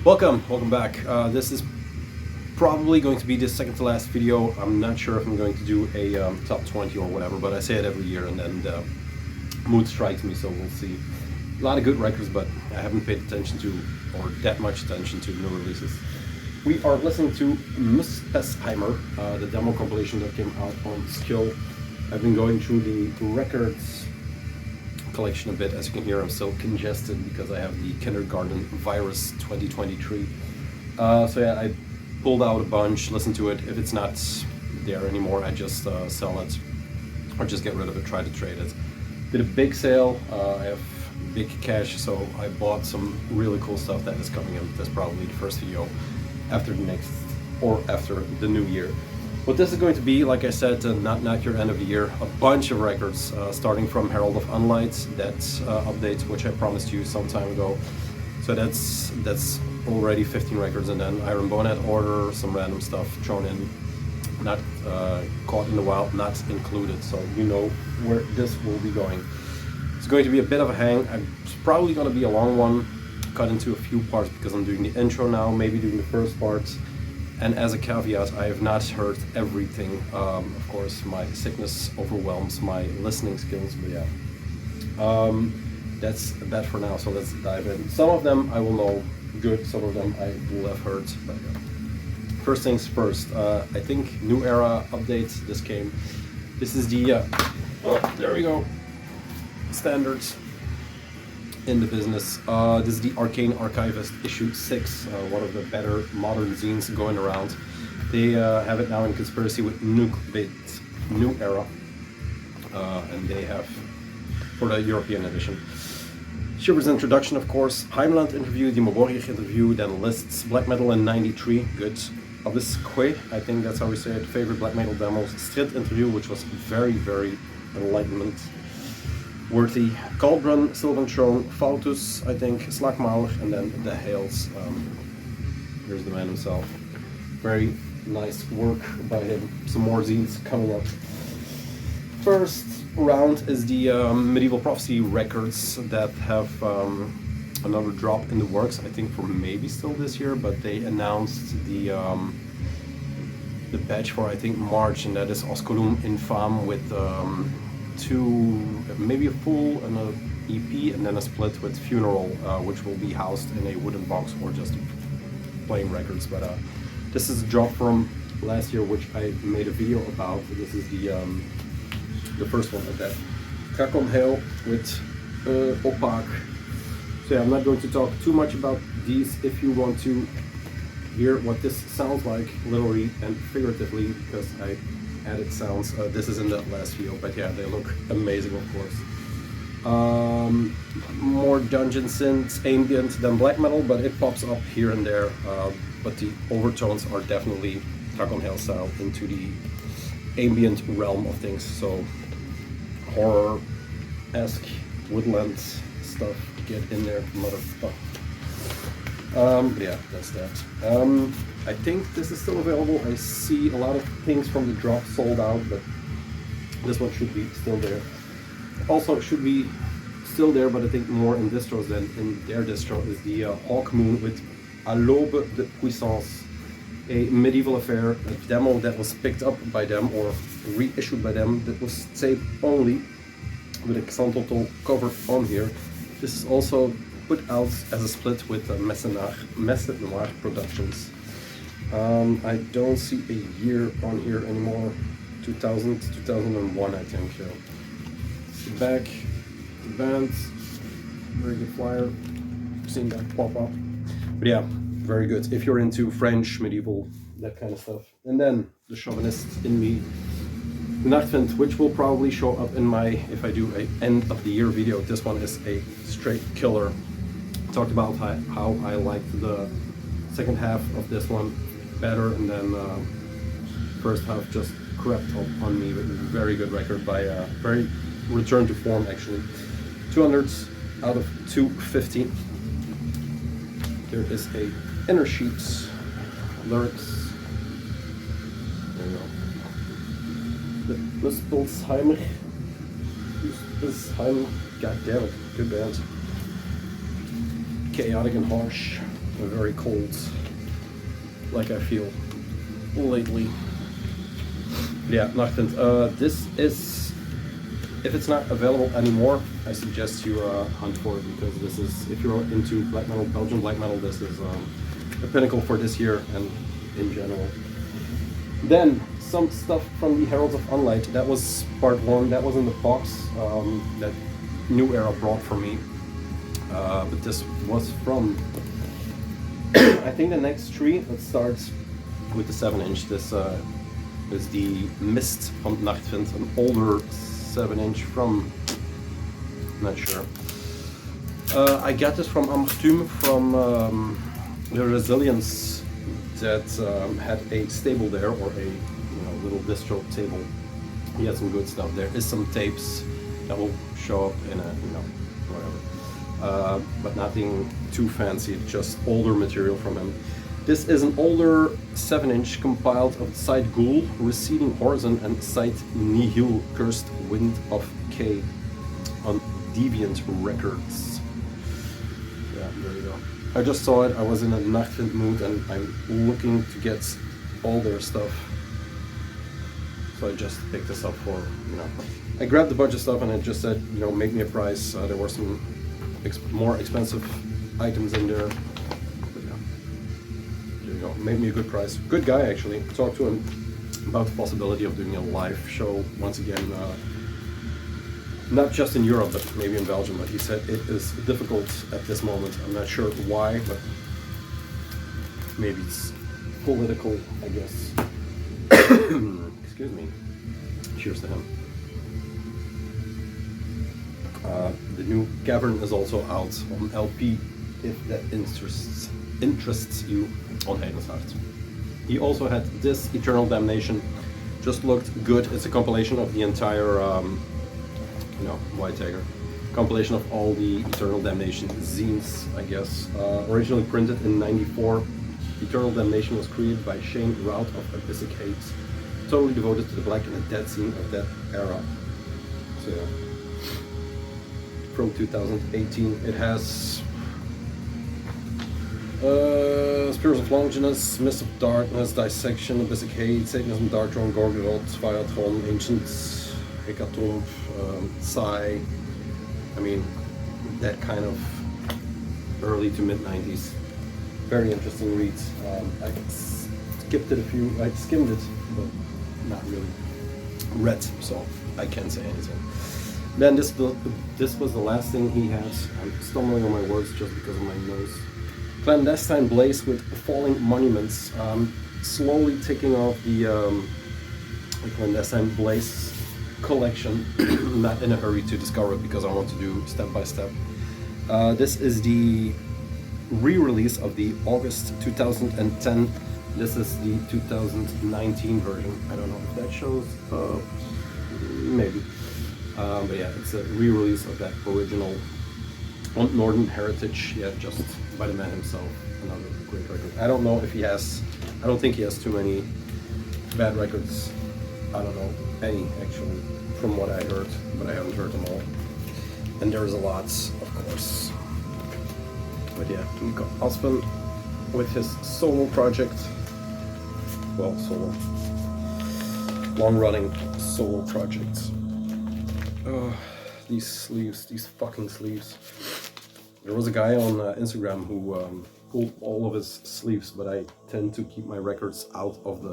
Welcome back. This is probably going to be the second to last video. I'm not sure if I'm going to do a top 20 or whatever, but I say it every year and then the mood strikes me, so we'll see. A lot of good records, but I haven't paid attention to, or that much attention to, new releases. We are listening to Muspesheimer, the demo compilation that came out on Skill. I've been going through the records collection a bit. As you can hear, I'm still congested because I have the kindergarten virus 2023. So yeah, I pulled out a bunch, listened to it. If it's not there anymore, I just sell it or just get rid of it, try to trade it. Did a big sale. I have big cash, so I bought some really cool stuff that is coming in. That's probably the first video after the next, or after the new year. What this is going to be, like I said, not your end of the year, a bunch of records, starting from Heralds of Unlight, that update which I promised you some time ago. So that's already 15 records, and then Iron Bonehead order, some random stuff thrown in, not caught in the wild, not included, so you know where this will be going. It's going to be a bit of a hang. It's probably going to be a long one, cut into a few parts because I'm doing the intro now, maybe doing the first part. And as a caveat, I have not heard everything. Of course, my sickness overwhelms my listening skills, but yeah. That's that for now, so let's dive in. Some of them I will know good, some of them I will have heard, but yeah. First things first, I think New Era updates, this came. This is the, there we go, standards in the business. This is the Arcane Archivist issue 6, one of the better modern zines going around. They have it now in conspiracy with New Era, and they have for the European edition. Shiver's introduction, of course, Heimland interview, the Uroboros interview, then lists Black Metal in 93, good. Abigor, I think that's how we say it, favorite black metal demos, Strid interview, which was very, very enlightenment worthy. Cauldron, Sylvan Throne, Fautus, I think, Slagmaler, and then the Hails. Here's the man himself. Very nice work by him. Some more zines coming up. First round is the Medieval Prophecy records that have another drop in the works, I think for maybe still this year, but they announced the batch for I think March, and that is Osculum Infam with maybe a full and a EP, and then a split with Funeral, which will be housed in a wooden box or just plain records. But this is a drop from last year, which I made a video about. This is the first one of that. Crackle Hail with Opaque. So yeah, I'm not going to talk too much about these. If you want to hear what this sounds like, literally and figuratively, because I added sounds, this is in the last video, but yeah, they look amazing, of course. More dungeon synths, ambient than black metal, but it pops up here and there, but the overtones are definitely Dragon Hail style into the ambient realm of things, so horror-esque woodland stuff, get in there, motherfucker. Yeah, that's that. I think this is still available. I see a lot of things from the drop sold out, but this one should be still there. Also, it should be still there, but I think more in distros than in their distro, is the Hawk Moon with A l'Aube de Puissance, a medieval affair, a demo that was picked up by them or reissued by them, that was saved only with a Xantotol cover on here. This is also put out as a split with Messe Noir Productions. I don't see a year on here anymore. 2000 to 2001, I think. Yeah. It's the back, the band, very good flyer. Seen that pop up. But yeah, very good. If you're into French, medieval, that kind of stuff. And then the chauvinist in me, the Nachtwind, which will probably show up in my, if I do a end of the year video. This one is a straight killer. Talked about how I liked the second half of this one better, and then first half just crept up on me. But very good record by very return to form actually. 200s out of 250. There is a inner sheets lyrics. There you go. The Muspesheimer. God damn it, good band. Chaotic and harsh. very cold, like I feel lately. Yeah, Nachtwind. This is, if it's not available anymore, I suggest you hunt for it, because this is, if you're into black metal, Belgian black metal, this is the pinnacle for this year and in general. Then some stuff from the Heralds of Unlight. That was part 1. That was in the box that New Era brought for me. But this was from I think the next tree. Let's start with the 7-inch. This is the Mist from Nachtwind, an older 7-inch from, not sure. I got this from Amertume, from the Resilience, that had a stable there, or a little distro table. He had some good stuff. There is some tapes that will show up in a whatever, but nothing too fancy. Just older material from him. This is an older 7-inch compiled of Side Ghoul, Receding Horizon, and Side Nihil, Cursed Wind of K on Deviant Records. Yeah, there you go. I just saw it, I was in a Nachtwind mood, and I'm looking to get all their stuff. So I just picked this up for, I grabbed a bunch of stuff and it just said, make me a price. There were some more expensive items in there. Made me a good price. Good guy, actually. Talked to him about the possibility of doing a live show once again, not just in Europe, but maybe in Belgium. But he said it is difficult at this moment. I'm not sure why, but maybe it's political, I guess. Excuse me. Cheers to him. The new Cavern is also out on LP, if that interests you, on Heiden's Heart. He also had this Eternal Damnation. Just looked good. It's a compilation of the entire, White Tiger. Compilation of all the Eternal Damnation zines, I guess. Originally printed in '94. Eternal Damnation was created by Shane Rout of Abigor, totally devoted to the black and the dead scene of that era. So, from 2018, it has Spirits of Longinus, Mist of Darkness, Dissection, Abyssic Hate, Satanism, Darkthrone, Gorgoroth, Firetron, Ancient Hecatomb, Psy. I mean, that kind of early to mid-90s. Very interesting reads. I skipped it I skimmed it, but not really read, so I can't say anything. Then this was the last thing he had. I'm stumbling on my words just because of my nose. Clandestine Blaze with Falling Monuments. Slowly ticking off the Clandestine Blaze collection. Not in a hurry to discover it because I want to do step by step. This is the re-release of the August 2010. This is the 2019 version. I don't know if that shows, maybe. But yeah, it's a re-release of that original on Northern Heritage, yeah, just by the man himself. Another great record. I don't know if he has, I don't think he has too many bad records. I don't know any, actually, from what I heard, but I haven't heard them all. And there's a lot, of course. But yeah, Nico Aspen with his solo project. Well, solo. Long-running solo project. These sleeves, these fucking sleeves. There was a guy on Instagram who pulled all of his sleeves, but I tend to keep my records out of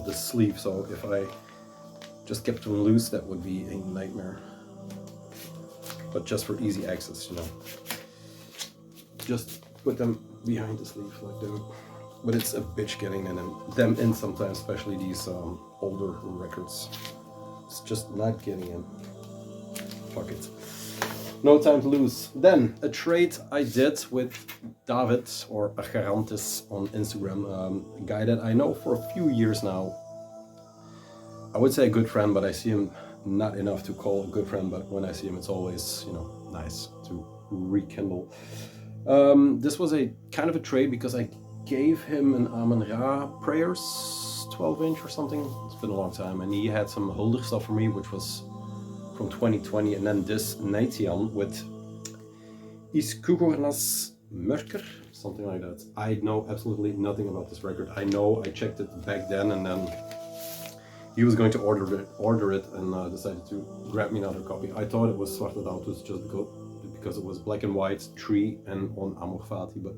the sleeve. So if I just kept them loose, that would be a nightmare. But just for easy access, just put them behind the sleeve like that. But it's a bitch getting them in sometimes, especially these older records. It's just not getting in. Fuck it. No time to lose. Then, a trade I did with David, or Agarantis on Instagram, a guy that I know for a few years now. I would say a good friend, but I see him not enough to call a good friend, but when I see him, it's always, nice to rekindle. This was a kind of a trade because I gave him an Amen-Ra Prayers 12-inch or something. It's been a long time, and he had some older stuff for me, which was from 2020, and then this Naitian with Iskugornas Mörker, something like that. I know absolutely nothing about this record. I know I checked it back then, and then he was going to order it and decided to grab me another copy. I thought it was Zwarte Autos just because it was black and white, 3 and on Amor Fati, but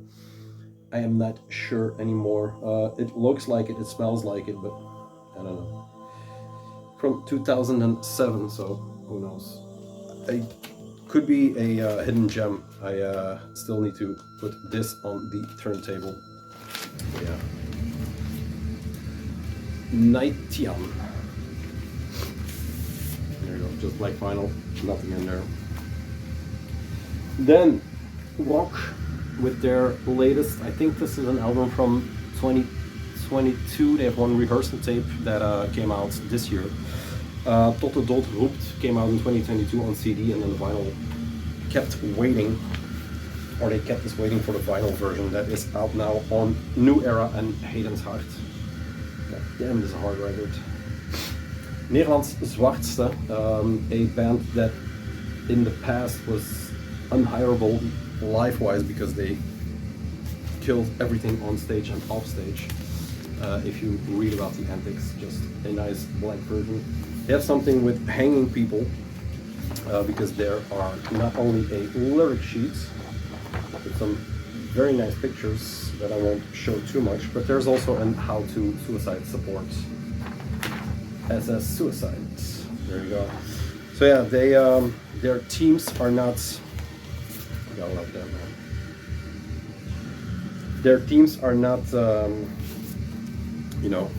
I am not sure anymore. It looks like it smells like it, but I don't know. From 2007, so who knows? It could be a hidden gem. I still need to put this on the turntable. Yeah. Nightian. There you go, just black vinyl, nothing in there. Then, Rock with their latest, I think this is an album from 2022. They have one rehearsal tape that came out this year. Tot de Dood Roept came out in 2022 on CD, and then the vinyl kept waiting, or they kept us waiting for the vinyl version that is out now on New Era and Hayden's Heart. God damn, this is a hard record. Nederlands Zwartste, a band that in the past was unhireable live-wise because they killed everything on stage and off stage. If you read about the antics, just a nice black version. They have something with hanging people because there are not only a lyric sheet with some very nice pictures that I won't show too much, but there's also an how-to suicide support. SS Suicide. There you go. So yeah, they their teams are not. I love that man. Their teams are not, you know,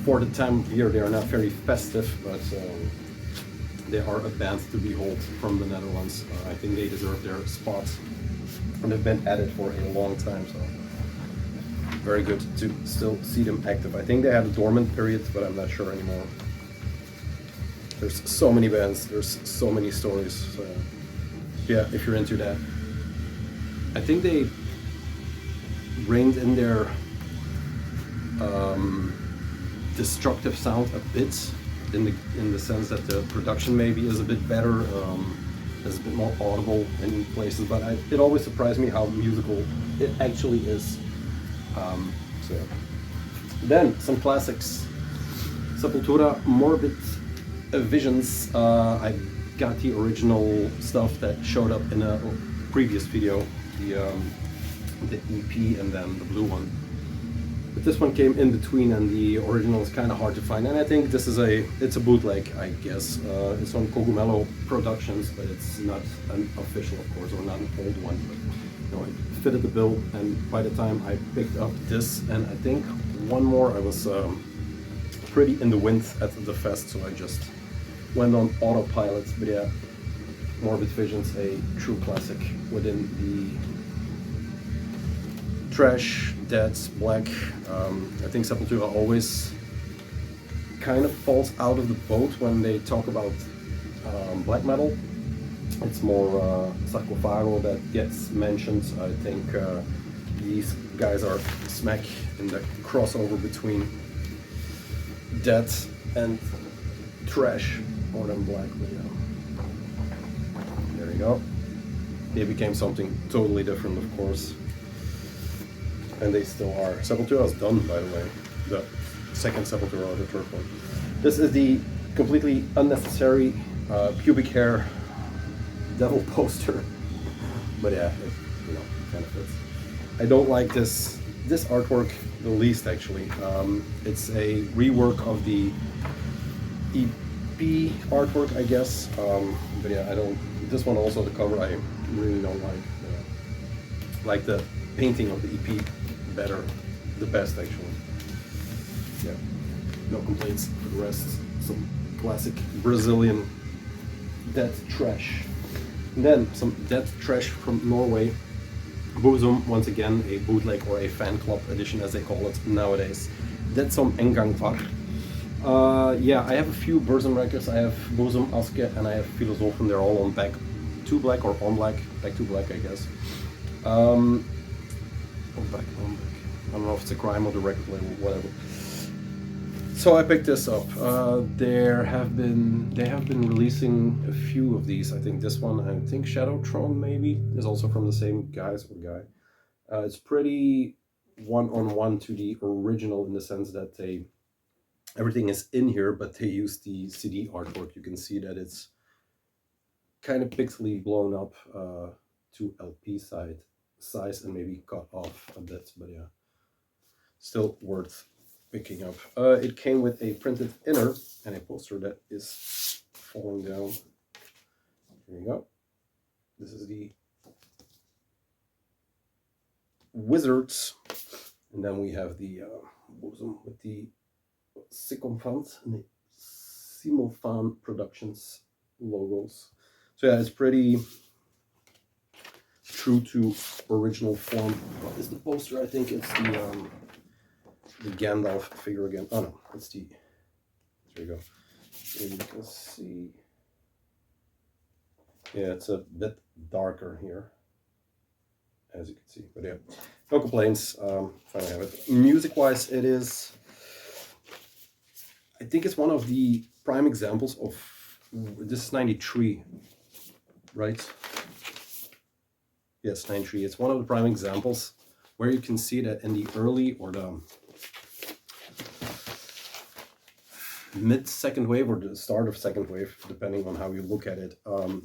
for the time of year they are not very festive, but they are a band to behold from the Netherlands. I think they deserve their spot, and they've been at it for a long time. So very good to still see them active. I think they had a dormant period, but I'm not sure anymore. There's so many bands, there's so many stories. So yeah, if you're into that. I think they reined in their destructive sound a bit, in the sense that the production maybe is a bit better, is a bit more audible in places, but it always surprised me how musical it actually is. So then some classics. Sepultura, Morbid Visions. I got the original stuff that showed up in a previous video, the EP and then the blue one. But this one came in between, and the original is kind of hard to find. And I think this is it's a bootleg, I guess. It's on Cogumelo Productions, but it's not an official, of course, or not an old one. But you know, it fitted the bill. And by the time I picked up this, and I think one more, I was pretty in the wind at the fest, so I just went on autopilot. But yeah, Morbid Visions, a true classic within the trash, dead, black. I think Sepultura always kind of falls out of the boat when they talk about black metal. It's more Sarcophago that gets mentioned. I think these guys are smack in the crossover between dead and trash, more than black. But yeah. There you go. They became something totally different, of course. And they still are. Sepultura is done, by the way. The second Sepultura or the third one. This is the completely unnecessary pubic hair devil poster. But yeah, it, you know, kind of fits. I don't like this artwork the least, actually. It's a rework of the EP artwork, I guess. But yeah, I don't. This one also, the cover, I really don't like. Like the painting of the EP better, the best actually. Yeah, no complaints for the rest. Some classic Brazilian death trash. And then some death trash from Norway. Bosom, once again a bootleg or a fan club edition as they call it nowadays. That's some Engangvar. Yeah, I have a few Burzum records. I have Bosom, Aske, and I have Philosophen. They're all on back to black or on black, back to black, I guess. On back. I don't know if it's a crime or the record label, whatever. So I picked this up. They have been releasing a few of these. I think this one, I think Shadow Throne maybe, is also from the same guys or guy. It's pretty one-on-one to the original in the sense that everything is in here, but they use the CD artwork. You can see that it's kind of pixely blown up to LP size and maybe cut off a bit, but yeah, still worth picking up. It came with a printed inner and a poster that is falling down. Here we go. This is the Wizards, and then we have the bosom with the Sycophant and the Simulfan Productions logos. So yeah, it's pretty true to original form. What is the poster? I think it's the Gandalf figure again. Oh no, it's the, there you go. Here you can see, yeah, it's a bit darker here, as you can see, but yeah, no complaints. Finally have it. Music wise, it is, I think it's one of the prime examples of, this is 93, right? Yes, 93. It's one of the prime examples where you can see that in the early or the mid second wave or the start of second wave, depending on how you look at it,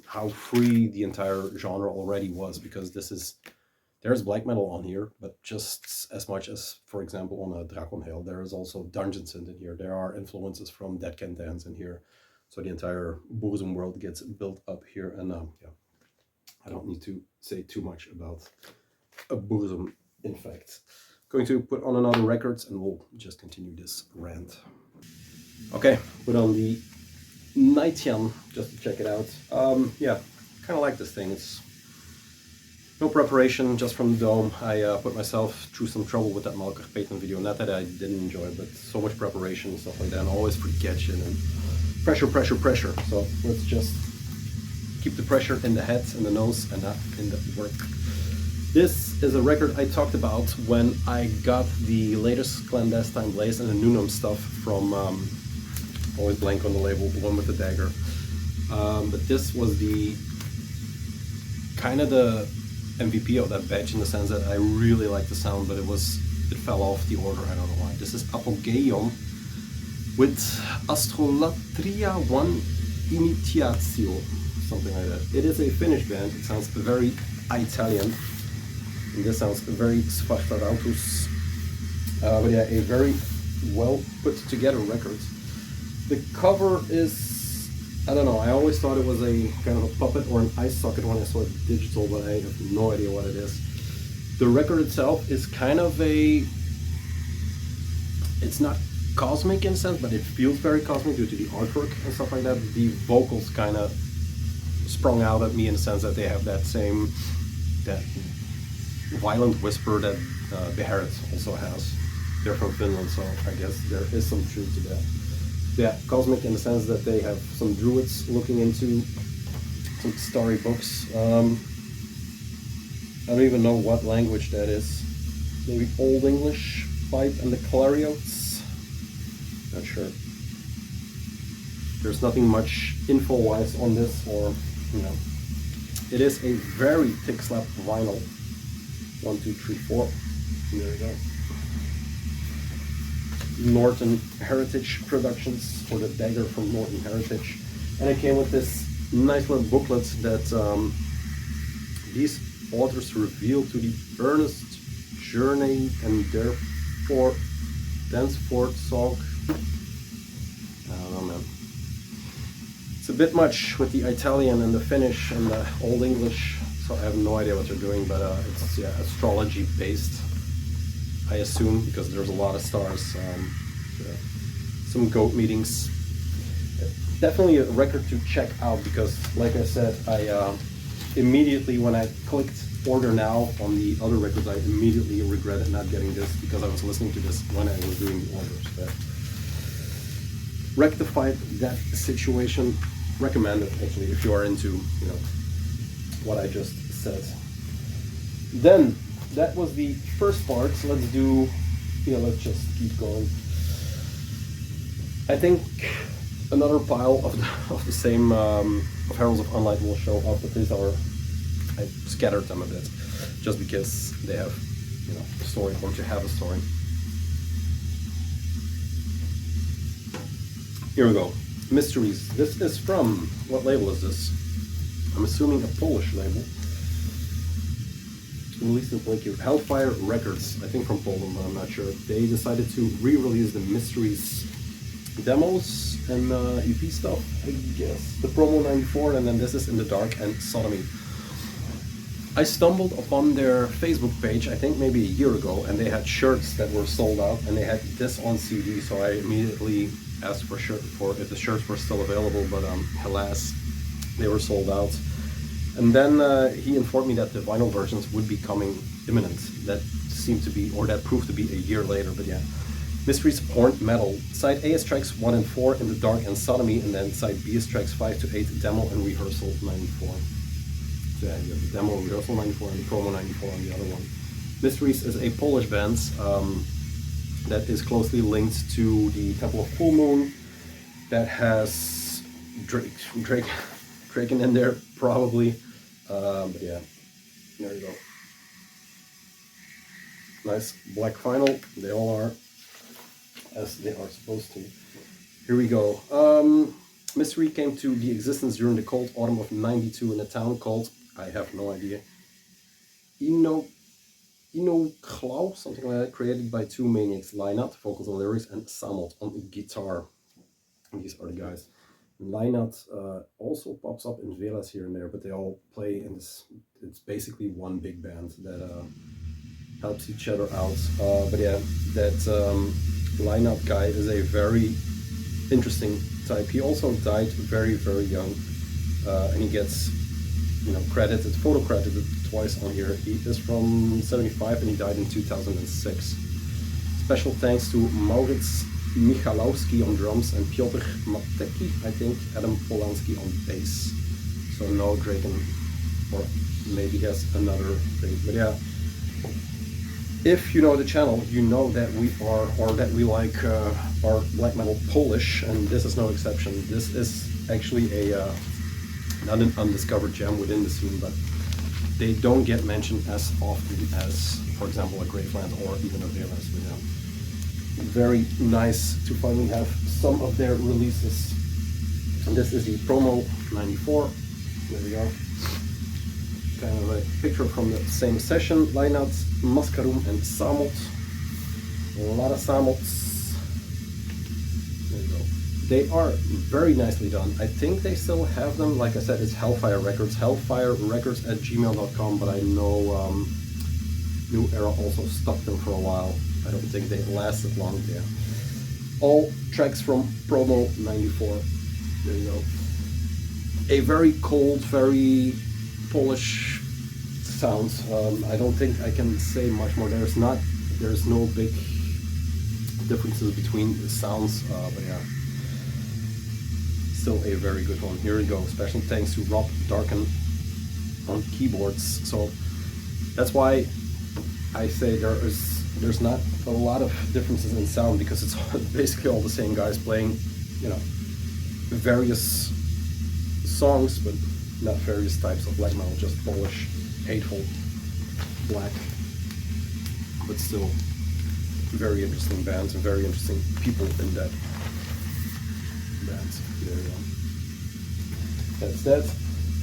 how free the entire genre already was, because there's black metal on here, but just as much as, for example, on a Dragonhail, there is also Dungeon Synth in here. There are influences from Dead Can Dance in here. So the entire bosom world gets built up here. And yeah, I don't need to say too much about a bosom, in fact. Going to put on another record and we'll just continue this rant. Okay, put on the Nightyan just to check it out. Yeah, kind of like this thing. It's no preparation, just from the dome. I put myself through some trouble with that Malkach Payton video. Not that I didn't enjoy it, but so much preparation and stuff like that. And I always forget you and pressure. So let's just keep the pressure in the head and the nose and not in the work. This is a record I talked about when I got the latest Clandestine Blaze and the Nunum stuff from, always blank on the label, the one with the dagger. But this was the kind of the MVP of that batch in the sense that I really like the sound, but it fell off the order. I don't know why. This is Apogeion with Astrolatria 1 Initiatio, something like that. It is a Finnish band. It sounds very Italian, and this sounds very Svartarautus. But yeah, a very well put together record. The cover is, I don't know, I always thought it was a kind of a puppet or an eye socket when I saw it digital, but I have no idea what it is. The record itself is kind of it's not cosmic in a sense, but it feels very cosmic due to the artwork and stuff like that. The vocals kind of sprung out at me in the sense that they have that violent whisper that the Heralds also has. They're from Finland, so I guess there is some truth to that. Yeah, cosmic in the sense that they have some druids looking into some starry books. I don't even know what language that is. Maybe Old English, Pipe and the Clariots? Not sure. There's nothing much info-wise on this, or, you know. It is a very thick slab vinyl. 1, 2, 3, 4. There we go. Norton Heritage Productions, or the dagger from Norton Heritage, and it came with this nice little booklet that these authors reveal to the earnest journey and therefore thenceforth song. I don't know, man. It's a bit much with the Italian and the Finnish and the Old English, so I have no idea what they're doing, but it's, yeah, astrology based, I assume, because there's a lot of stars. Some goat meetings. Definitely a record to check out, because like I said, I immediately when I clicked order now on the other records, I immediately regretted not getting this because I was listening to this when I was doing the orders. But rectified that situation. Recommend it actually if you are into, you know, what I just said. Then that was the first part. So let's do, let's just keep going. I think another pile of the same of Heralds of Unlight will show up, but these are, I scattered them a bit just because they have a story or to have a story. Here we go. Mysteries. This is from, what label is this? I'm assuming a Polish label. Released in Blake here. Hellfire Records, I think from Poland, but I'm not sure. They decided to re-release the Mysteries demos and EP stuff, I guess. The Promo 94, and then this is In the Dark and Sodomy. I stumbled upon their Facebook page, I think maybe a year ago, and they had shirts that were sold out, and they had this on CD, so I immediately asked for if the shirts were still available, but alas, they were sold out. And then he informed me that the vinyl versions would be coming imminent. That seemed to be, or that proved to be a year later, but yeah. Mysteries Horned Metal. Side A is tracks 1 and 4, In the Dark and Sodomy, and then side B is tracks 5 to 8, Demo and Rehearsal 94. So yeah, you have the Demo, Rehearsal 94, and the Promo 94 on the other one. Mysteries is a Polish band that is closely linked to the Temple of Full Moon, that has Draken in there, probably. But yeah, there you go. Nice black vinyl, they all are, as they are supposed to. Here we go. Mystery came to the existence during the cold autumn of '92 in a town called, I have no idea, Inoklau, something like that, created by two maniacs, Leinat, vocals and lyrics, and Samot on guitar. And these are the guys. Leinat also pops up in Velas here and there, but they all play in this, it's basically one big band that helps each other out. But yeah, that Leinat guy is a very interesting type. He also died very, very young, and he gets, credited, photo credited twice on here. He is from 75 and he died in 2006. Special thanks to Maurits Michalowski on drums and Piotr Matecki, I think, Adam Polanski on bass. So no Draken, or maybe he has another thing. But yeah, if you know the channel, you know that we are, or that we like our black metal Polish, and this is no exception. This is actually a not an undiscovered gem within the scene, but they don't get mentioned as often as, for example, a Graveland or even a Velas. But yeah, very nice to finally have some of their releases. And this is the Promo 94. There we are. Kind of a picture from the same session. Leinat, Mascarum, and Samot. A lot of Samots. There you go. They are very nicely done. I think they still have them. Like I said, it's Hellfire Records. Hellfirerecords@gmail.com, but I know New Era also stuck them for a while. I don't think they lasted long there. All tracks from Promo 94. There you go. A very cold, very Polish sound. I don't think I can say much more. There's no big differences between the sounds, but yeah, still a very good one. Here we go. Special thanks to Rob Darken on keyboards. So that's why I say there's not a lot of differences in sound, because it's basically all the same guys playing, various songs, but not various types of black metal, just Polish, hateful, black, but still very interesting bands and very interesting people in that band. There you go. That's that.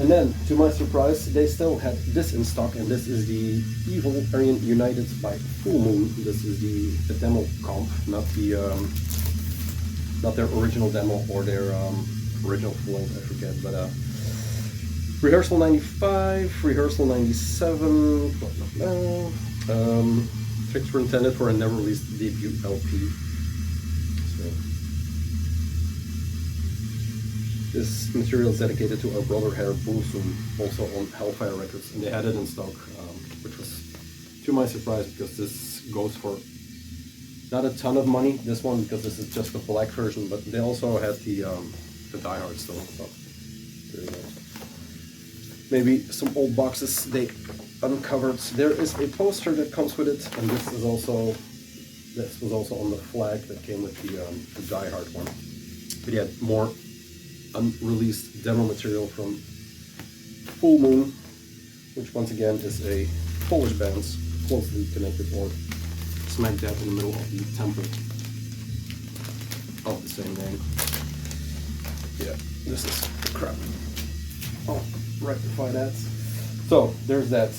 And then, to my surprise, they still had this in stock, and this is the Evil Aryan United by Full Moon. This is the demo comp, not their original demo or their original full length, I forget, but Rehearsal 95, Rehearsal 97, tracks were intended for a never released debut LP. So this material is dedicated to our brother Herr Boosum, also on Hellfire Records, and they had it in stock, which was to my surprise, because this goes for not a ton of money, this one, because this is just the black version, but they also had the Die Hard still and stuff. There you go. Maybe some old boxes they uncovered. There is a poster that comes with it, and this was also on the flag that came with the Die Hard one. But yeah, more unreleased demo material from Full Moon, which once again is a Polish band. closely connected, or smack dab in the middle of the temple of the same name. Yeah, this is crap. I'll rectify that. So there's that.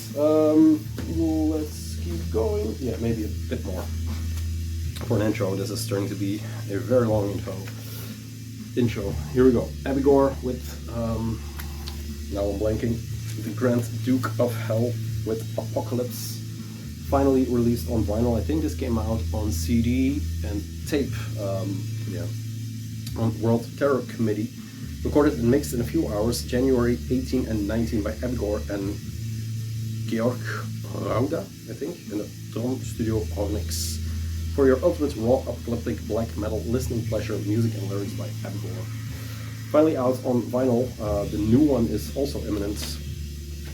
Let's keep going. Yeah, maybe a bit more. For an intro, this is starting to be a very long intro. Here we go. Abigor with, now I'm blanking, the Grand Duke of Hell with Apocalypse. Finally released on vinyl. I think this came out on CD and tape, on World Terror Committee. Recorded and mixed in a few hours, January 18 and 19 by Abigor and Georg Rauda, I think, in the Drum Studio Onyx. For your ultimate raw, apocalyptic black metal listening pleasure, music and lyrics by Abigor. Finally out on vinyl, the new one is also imminent,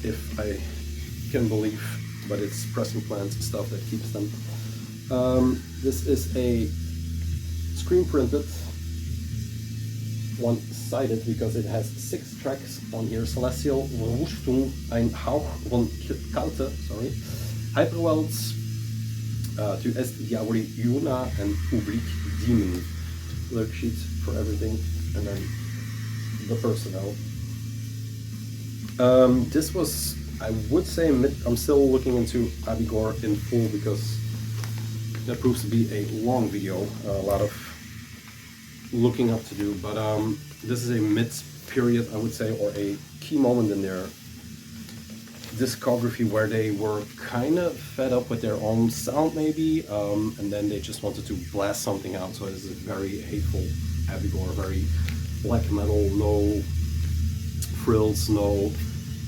if I can believe, but it's pressing plant stuff that keeps them. This is a screen printed, one-sided, because it has 6 tracks on here. Celestial, Verwüstung, ein Hauch von Kälte, Hyperwelt, to est Diaboli Juna, and Ubrik Demon. Lyric sheet for everything, and then the personnel. This was, I would say, I'm still looking into Abigor in full, because that proves to be a long video, a lot of looking up to do, but this is a mid-period, I would say, or a key moment in their discography where they were kind of fed up with their own sound, maybe, and then they just wanted to blast something out. So it's a very hateful Abigor, very black metal, no frills, no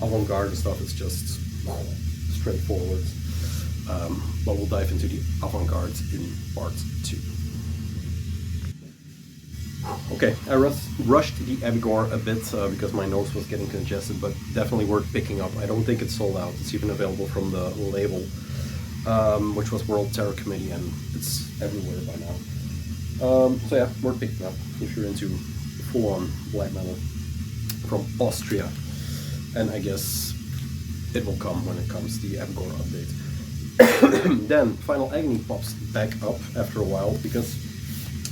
avant-garde stuff. It's just straightforward. But we'll dive into the avant-garde in part 2. Okay, I rushed the Abigor a bit because my nose was getting congested, but definitely worth picking up. I don't think it's sold out. It's even available from the label, which was World Terror Committee, and it's everywhere by now. So yeah, worth picking up if you're into full-on black metal from Austria. And I guess it will come when it comes, the Abigor update. Then Final Agony pops back up after a while, because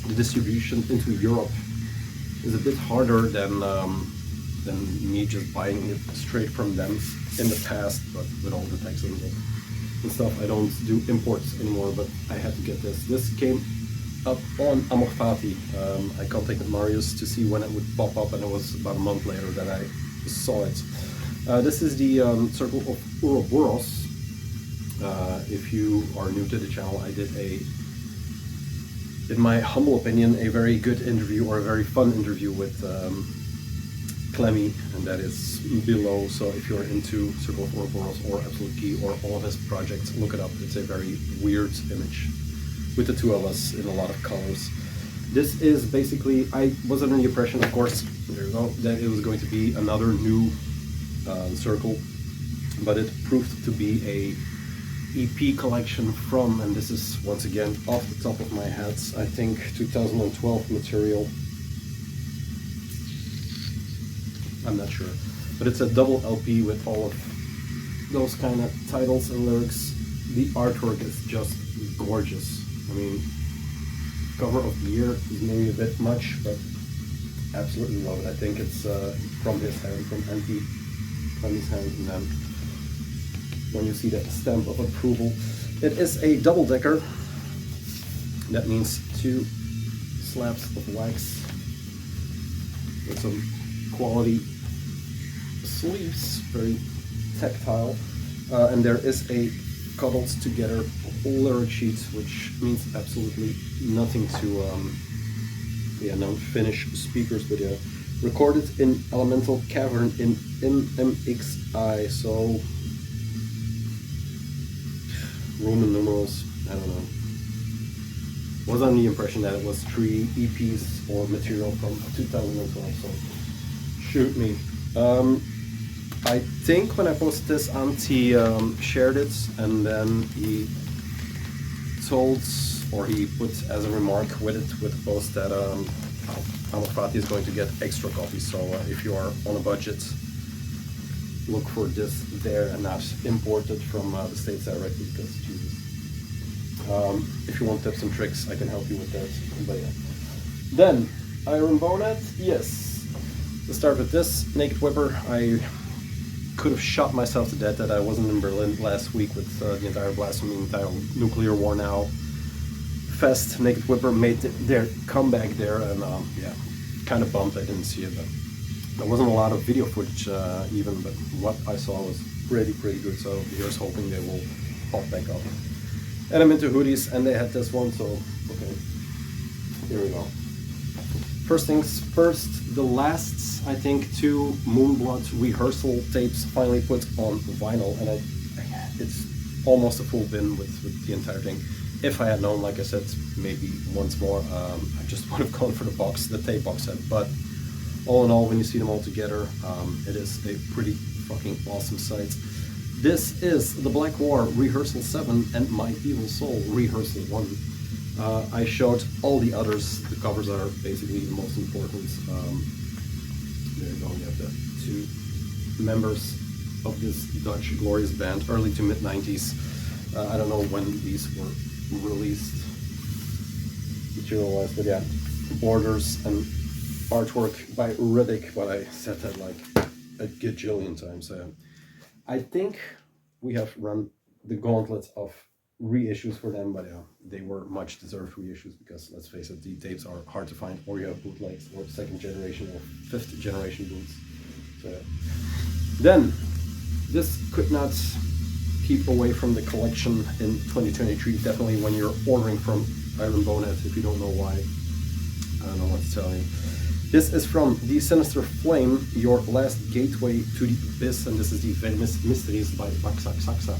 the distribution into Europe is a bit harder than me just buying it straight from them in the past, but with all the tax and stuff, I don't do imports anymore, but I had to get this. This came up on Amorfati. I contacted Marius to see when it would pop up, and it was about a month later that I saw it. This is the Circle of Uroboros. If you are new to the channel, I did in my humble opinion, a very good interview, or a very fun interview with Clemmy, and that is below. So if you're into Circle of Uroboros or Absolute Key or all of his projects, look it up. It's a very weird image with the two of us in a lot of colors. This is basically, I was under the impression, of course, there you go, that it was going to be another new Circle, but it proved to be a EP collection from, and this is once again off the top of my head, I think 2012 material. I'm not sure, but it's a double LP with all of those kind of titles and lyrics. The artwork is just gorgeous. I mean, cover of the year is maybe a bit much, but absolutely love it. I think it's from his hand, from his hand, and then when you see that stamp of approval. It is a double-decker. That means 2 slabs of wax with some quality sleeves, very tactile. And there is a cobbled together lyric sheet, which means absolutely nothing to non-Finnish speakers, but yeah, recorded in Elemental Cavern in MXI, so Roman numerals, I don't know. Was under the impression that it was 3 EPs or material from 2012, so shoot me. I think when I posted this, Antti shared it, and then he told, or he put as a remark with it, with the post, that Amorfati is going to get extra copies, so if you are on a budget, look for this there and not import it from the States directly, because Jesus. If you want tips and tricks, I can help you with that. But yeah. Then, Iron Bonehead, yes. Let's start with this Naked Whipper. I could have shot myself to death that I wasn't in Berlin last week with the entire blasphemy, entire nuclear war now. Fest, Naked Whipper made their comeback there, and yeah, kind of bummed I didn't see it. But there wasn't a lot of video footage even, but what I saw was pretty good, so here's hoping they will pop back up. And I'm into hoodies, and they had this one, so okay, here we go. First things first, the last, I think, 2 Moonblood rehearsal tapes finally put on vinyl, and it's almost a full bin with the entire thing. If I had known, like I said, maybe once more, I just would have gone for the tape box set. But all in all, when you see them all together, it is a pretty fucking awesome sight. This is the Black War Rehearsal 7 and My Evil Soul Rehearsal 1. I showed all the others. The covers are basically the most important. There you go. You have the 2 members of this Dutch glorious band, early to mid 90s. I don't know when these were released material-wise, but yeah, borders and artwork by Riddick, but I said that like a gajillion times. I think we have run the gauntlet of reissues for them, but yeah, they were much deserved reissues, because let's face it, the tapes are hard to find, or you have bootlegs or 2nd generation or 5th generation boots. So yeah. Then this could not keep away from the collection in 2023, definitely when you're ordering from Iron Bonehead. If you don't know why, I don't know what to tell you. This is from The Sinister Flame, Your Last Gateway to the Abyss, and this is the Famous Mysteries by Baksak Saksa.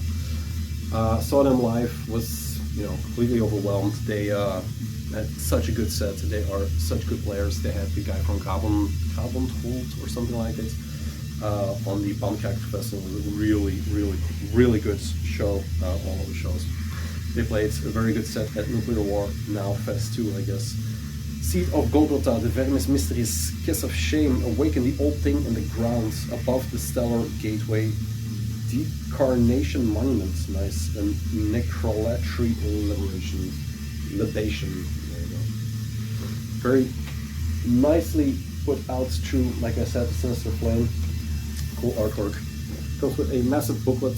Saw them live, was completely overwhelmed. They had such a good set. They are such good players. They had the guy from cobbled or something like it on the Boomcast Festival. It was a really good show. All of the shows. They played a very good set at Nuclear War Now Fest 2, I guess. Seed of Golgotha, the Famous Mysteries, Kiss of Shame, Awaken the Old Thing in the Ground, Above the Stellar Gateway, Decarnation Monument, nice, and Necrolatry Libation, there you go. Very nicely put out through, like I said, the Sinister Flame, cool artwork. Comes with a massive booklet.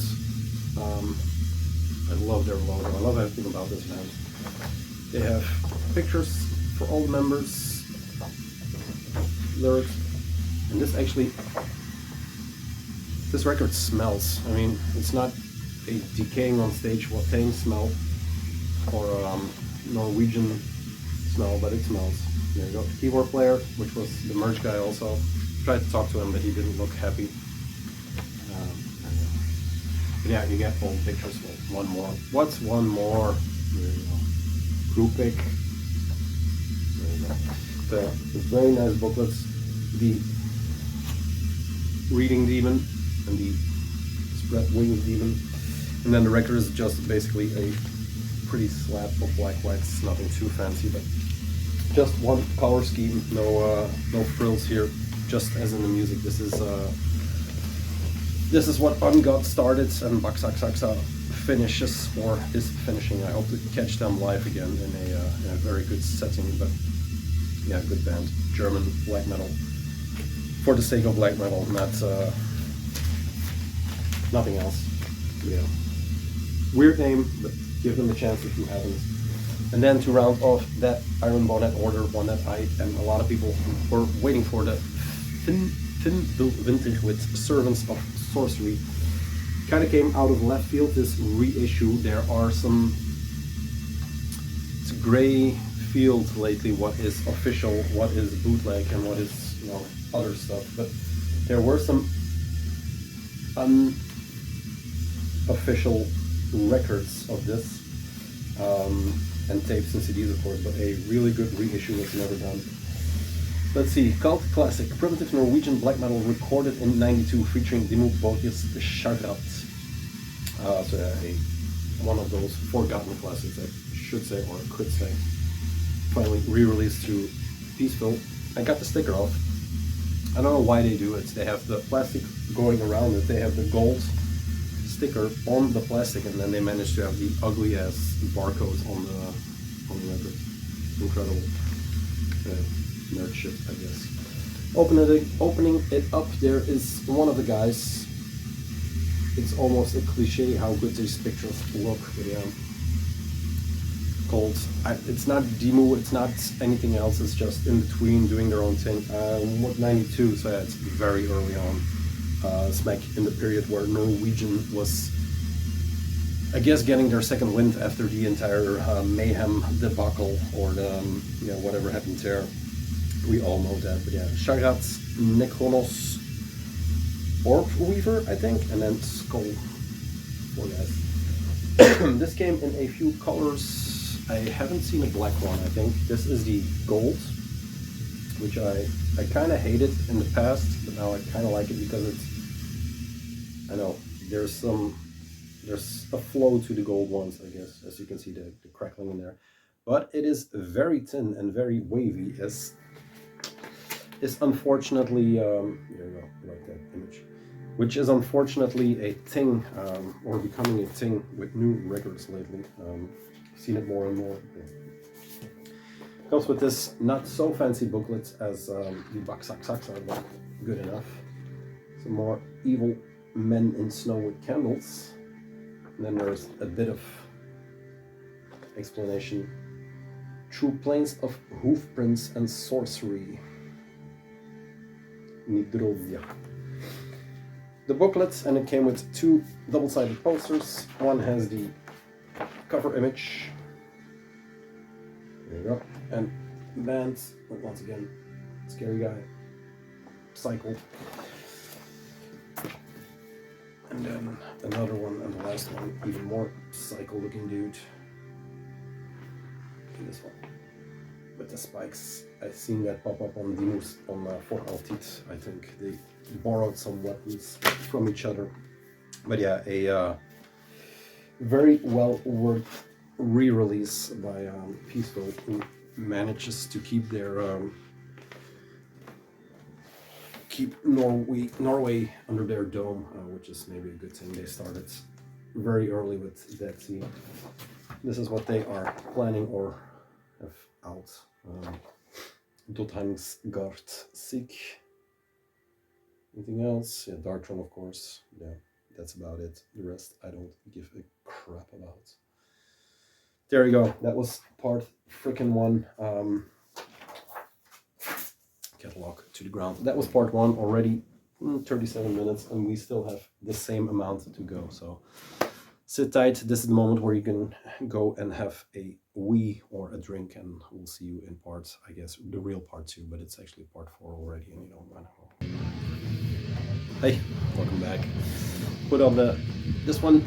I love their logo, I love everything about this band. They have pictures for all the members, lyrics, and this record smells. I mean, it's not a decaying on stage Watain smell or Norwegian smell, but it smells. There you go. Keyboard player, which was the merch guy also. Tried to talk to him, but he didn't look happy. But yeah, you get all pictures. One more. What's one more? There you go. Group pick. The very nice booklets, the Reading Demon and the Spread Wings Demon, and then the record is just basically a pretty slab of black whites, nothing too fancy, but just one color scheme, no frills here, just as in the music. This is what Ungot started, and Baksak Saksa finishes or is finishing. I hope to catch them live again in a very good setting, but yeah, good band, German black metal, for the sake of black metal, not nothing else. Yeah, weird name, but give them a chance if you haven't. And then to round off that Iron Bonehead order, one that I and a lot of people were waiting for, the Fin Winter with Servants of Sorcery. Kind of came out of left field, this reissue. There are some, it's a gray field lately, what is official, what is bootleg, and what is, other stuff. But there were some unofficial records of this, and tapes and CDs, of course, but a really good reissue was never done. Let's see, Cult Classic, primitive Norwegian black metal recorded in '92, featuring Dimmu Borgir's Shargat. So one of those forgotten classics, I should say, or could say. Finally re-released to Peaceful. I got the sticker off. I don't know why they do it. They have the plastic going around it. They have the gold sticker on the plastic, and then they manage to have the ugly ass barcode on the record. Incredible. Nerd shit, I guess. Opening it up, there is one of the guys. It's almost a cliche how good these pictures look, but yeah. Called, it's not demo, it's not anything else, it's just in between doing their own thing. 92, so yeah, it's very early on. Smack in the period where Norwegian was, I guess, getting their second wind after the entire mayhem debacle, or the, whatever happened there. We all know that, but yeah. Shagat, Nekronos, Orb Weaver, I think, and then Skull. Four guys. This came in a few colors. I haven't seen a black one, I think. This is the gold, which I kind of hated in the past, but now I kind of like it because it's, I know, there's a flow to the gold ones, I guess, as you can see the crackling in there. But it is very thin and very wavy, as is unfortunately, there you go, like that image, which is unfortunately a thing, or becoming a thing with new records lately. Seen it more and more. Comes with this not so fancy booklet as the Baksaks are, but good enough. Some more evil men in snow with candles. And then there's a bit of explanation. True planes of hoof prints and sorcery. Nidrovia. The booklets, and it came with two double-sided posters. One has the cover image. There you go. And bands, once again, scary guy, cycle. And then another one, and the last one, even more cycle looking dude. And this one, with the spikes. I've seen that pop up on demos on for AOTY. I think they borrowed some weapons from each other. But yeah, a very well worth re-release by Peaceful, who manages to keep their keep Norway under their dome, which is maybe a good thing. They started very early with that scene. This is what they are planning or have out. Dotheimsgard Sick. Anything else? Yeah, Darktron, of course. Yeah, that's about it. The rest I don't give a crap about. There you go. That was part freaking one. Catalog to the ground. That was part one already. 37 minutes, and we still have the same amount to go. So sit tight. This is the moment where you can go and have a wee or a drink, and we'll see you in parts, I guess, the real part two, but it's actually part 4 already, and you don't want to. Hey, welcome back. Put on this one,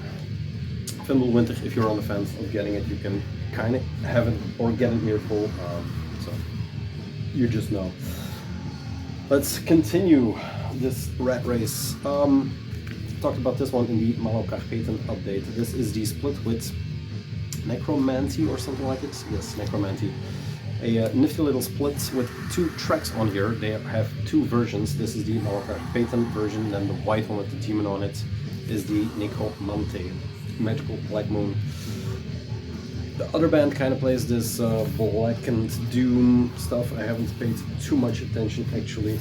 Winter. If you're on the fence of getting it, you can kind of have it or get it near full. So you just know. Let's continue this rat race. Talked about this one in the Malakarpeten update. This is the split with Necromancy or something like it. Yes, Necromancy. A nifty little split with 2 tracks on here. They have 2 versions. This is the Malakarpeten version, then the white one with the demon on it is the Necromante, Magical Black Moon. The other band kind of plays this blackened doom stuff. I haven't paid too much attention actually.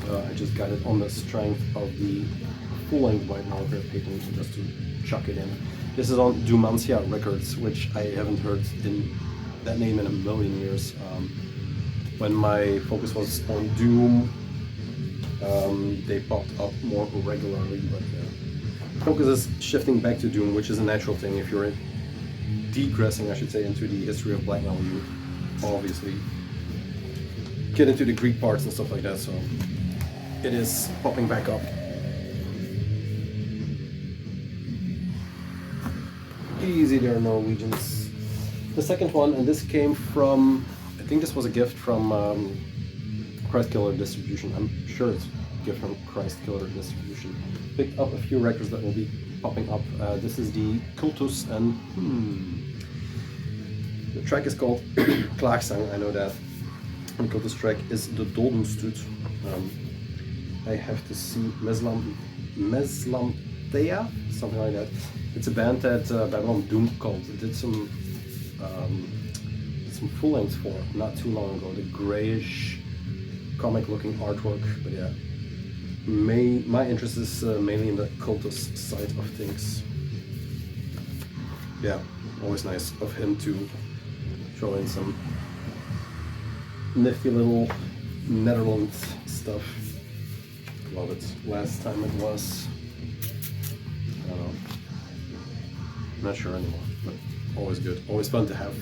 I just got it on the strength of the full-length white Malakarpeten just to chuck it in. This is on Doomancia Records, which I haven't heard in that name in a million years. When my focus was on Doom, they popped up more regularly, but focus is shifting back to Doom, which is a natural thing. If you're degressing, I should say, into the history of black metal, you obviously get into the Greek parts and stuff like that, so it is popping back up. Easy there, Norwegians. The second one, and this came from, I think this was a gift from Christkiller Distribution. I'm sure it's a gift from Christkiller Distribution. Picked up a few records that will be popping up. This is the Cultus, and the track is called Klaagsang, I know that. And Cultus track is the Dodenstut. I have to see Meslamthea, something like that. It's a band that Babylon Doom Cult did some full lengths for not too long ago. The grayish comic-looking artwork, but yeah. My interest is mainly in the cultist side of things. Yeah, always nice of him to throw in some nifty little Netherlands stuff. Love it. Last time it was, I don't know, not sure anymore, but always good. Always fun to have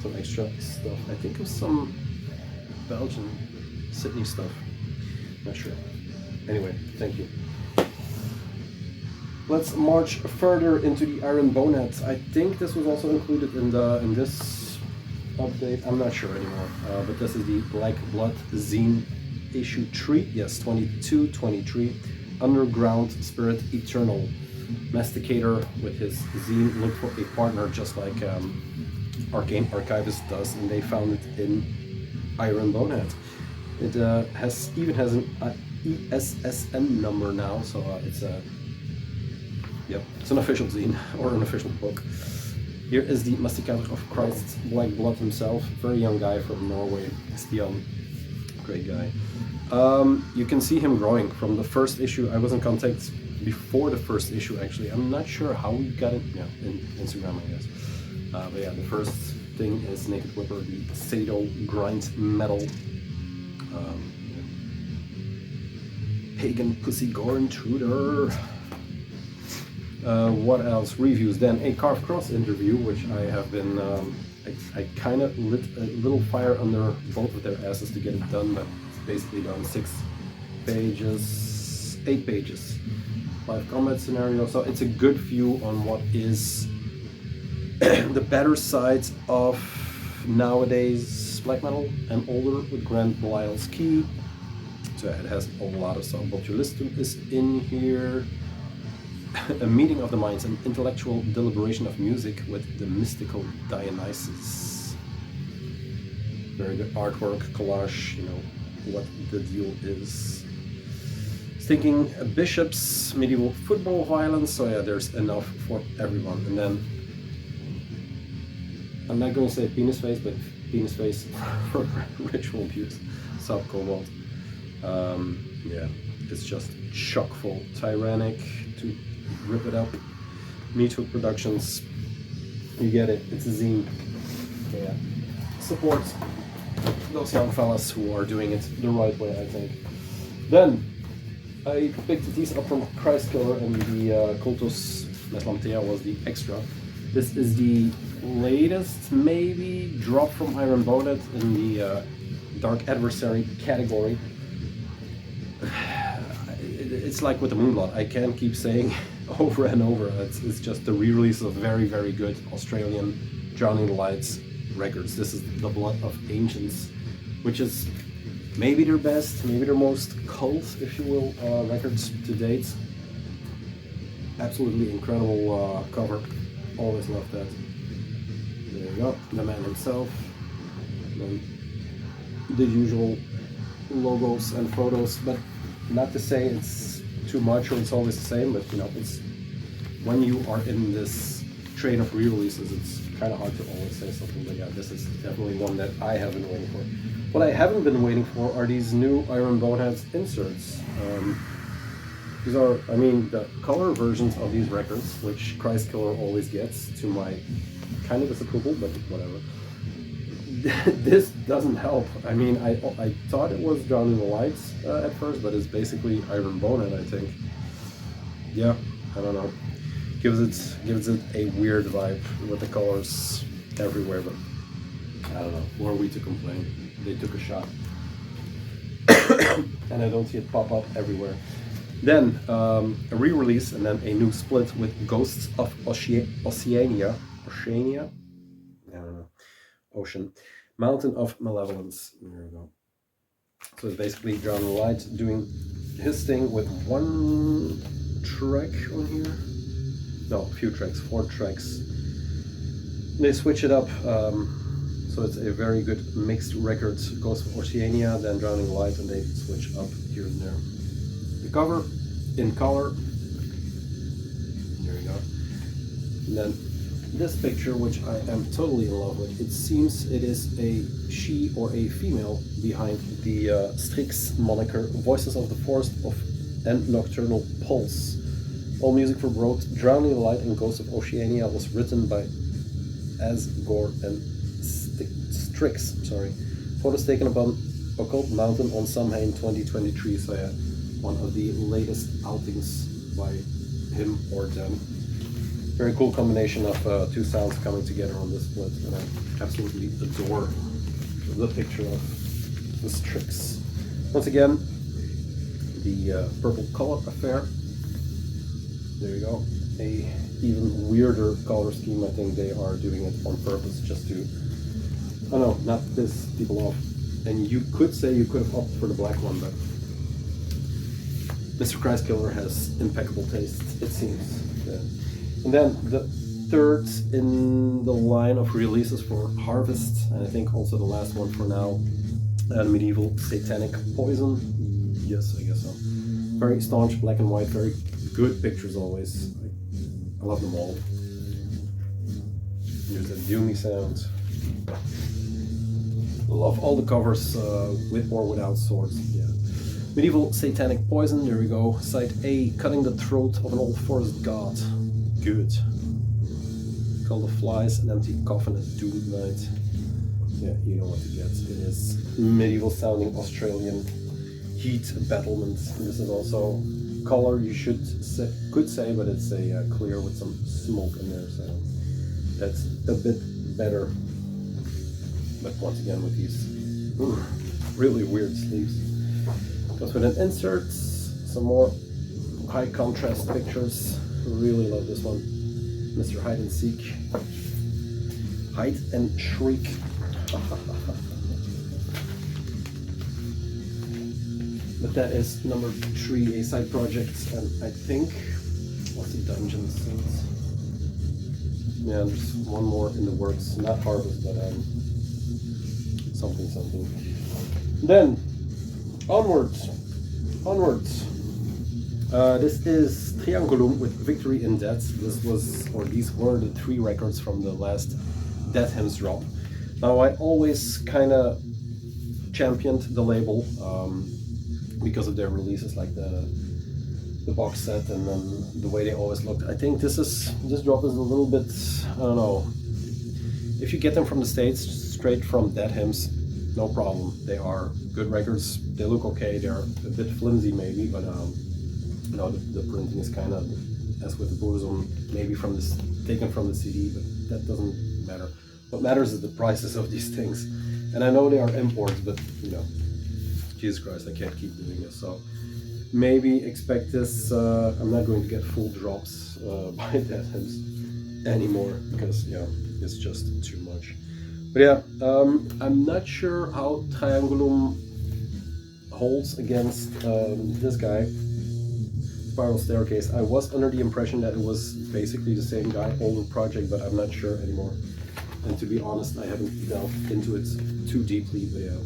some extra stuff. I think it was some Belgian Sydney stuff. Not sure. Anyway, thank you. Let's march further into the Iron Bonehead. I think this was also included in this update. I'm not sure anymore. But this is the Black Blood Zine issue 3. Yes, 22, 23. Underground Spirit Eternal. Masticator with his zine looked for a partner just like Arcane Archivist does, and they found it in Iron Bonehead. It even has an ESSN number now, so it's an official zine or an official book. Here is the Masticator of Christ's Black Blood himself, very young guy from Norway, Stian, great guy. You can see him growing from the first issue. I was in contact before the first issue actually. I'm not sure how we got it, in Instagram I guess. But yeah, the first thing is Naked Whipper, the Sado Grind Metal. Pagan Pussy Gore Intruder. What else? Reviews. Then a Carved Cross interview, which I have been. I kind of lit a little fire under both of their asses to get it done, but it's basically done. 8 pages. Live combat scenario. So it's a good view on what is the better side of nowadays black metal and older with Grant Belial's Key. So it has a lot of stuff. Botulism is in here. A meeting of the minds, an intellectual deliberation of music with the mystical Dionysus. Very good artwork, collage, what the deal is. Thinking bishops, medieval football violence, so yeah, there's enough for everyone. And then, I'm not going to say penis face, but penis face for ritual abuse, sub-cobbled. Yeah, it's just chock full. Tyrannic to rip it up. Meat Hook Productions, you get it, it's a zine. Yeah, support those young fellas who are doing it the right way, I think. Then, I picked these up from Christ Killer, and the Cultus Meslamthea was the extra. This is the latest, maybe, drop from Iron Bonehead in the Dark Adversary category. It's like with the Moonblood, I can't keep saying over and over. It's just the re-release of very, very good Australian Drowning the Lights records. This is the Blood of Ancients, which is maybe their best, maybe their most cult, if you will, records to date. Absolutely incredible cover. Always love that. There you go, the man himself. And then the usual logos and photos, but not to say it's too much or it's always the same, but it's when you are in this train of re-releases, it's kind of hard to always say something. But yeah, this is definitely one that I have been waiting for. What I haven't been waiting for are these new Iron Bonehead inserts. These are, the color versions of these records, which Christ Killer always gets, to my kind of disapproval, but whatever. This doesn't help. I thought it was Drowning the Lights at first, but it's basically Iron Bonehead, I think. Yeah, I don't know. Gives it a weird vibe with the colors everywhere, but I don't know. Who are we to complain? They took a shot. And I don't see it pop up everywhere. Then a re-release and then a new split with Ghosts of Oceania. Oceania? I don't know. Ocean. Mountain of Malevolence. There we go. So it's basically Drowning the Light doing his thing with one track on here. No, a few tracks, 4 tracks. They switch it up. So it's a very good mixed record. Goes for Oceania, then Drowning Light, and they switch up here and there. The cover in color. There we go. And then this picture, which I am totally in love with. It seems it is a she or a female behind the Strix moniker, Voices of the Forest and Nocturnal Pulse. All music for both Drowning Light and Ghost of Oceania was written by Abigor and Strix. Photos taken upon Occult Mountain on Samhain 2023. So yeah, one of the latest outings by him or them. Very cool combination of two sounds coming together on this split, and I absolutely adore the picture of the Strix. Once again, the purple color affair. There you go. A even weirder color scheme. I think they are doing it on purpose just to, I don't know, not piss people off. And you could say you could have opted for the black one, but Mr. Christkiller has impeccable taste, it seems. Yeah. And then the third in the line of releases for Harvest, and I think also the last one for now, Medieval Satanic Poison. Yes, I guess so. Very staunch, black and white, very good pictures always. I love them all. Here's that doomy sound. Love all the covers with or without swords. Yeah. Medieval Satanic Poison, there we go. Side A, Cutting the Throat of an Old Forest God. Good. Call the Flies, An Empty Coffin at Doom Night. Yeah, you know what to get. It is medieval sounding Australian heat battlement. This is also color you could say, but it's a clear with some smoke in there, so that's a bit better. But once again, with these really weird sleeves. Goes with an insert, some more high contrast pictures. Really love this one. Mr. Hide and Seek. Hide and Shriek. But that is number 3, a side project, and I think, what's the dungeon since? Yeah, there's one more in the works, not Harvest, but something. Then, onwards. This is Triangulum with Victory in Death. These were the 3 records from the last Death Hymns drop. Now, I always kind of championed the label because of their releases, like the box set and then the way they always looked. I think this drop is a little bit, I don't know. If you get them from the States, straight from Dead Hymns, no problem. They are good records. They look okay. They're a bit flimsy maybe, but you know, the printing is kind of, as with the bosom, maybe taken from the CD, but that doesn't matter. What matters is the prices of these things. And I know they are imports, but you know, Jesus Christ, I can't keep doing this. So maybe expect this. I'm not going to get full drops by Dead Hymns anymore because yeah, it's just too much. But yeah, I'm not sure how Triangulum holds against this guy, Spiral Staircase. I was under the impression that it was basically the same guy, older project, but I'm not sure anymore. And to be honest, I haven't delved into it too deeply, but yeah.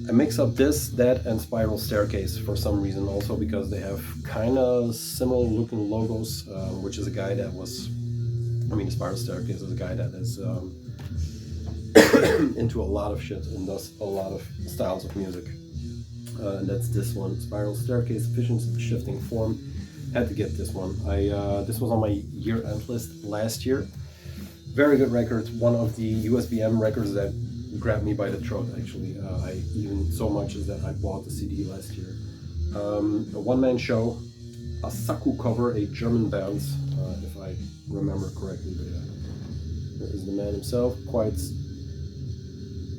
I mix up this, that, and Spiral Staircase for some reason, also because they have kind of similar looking logos, which is a guy that was, the Spiral Staircase is a guy that is into a lot of shit and does a lot of styles of music. And that's this one, Spiral Staircase, Vision Shifting Form. Had to get this one. This was on my year-end list last year. Very good record, one of the USBM records that grabbed me by the throat, actually. I even so much as that I bought the CD last year. A one-man show, a Saku cover, a German band, if I remember correctly. But yeah, there is the man himself, quite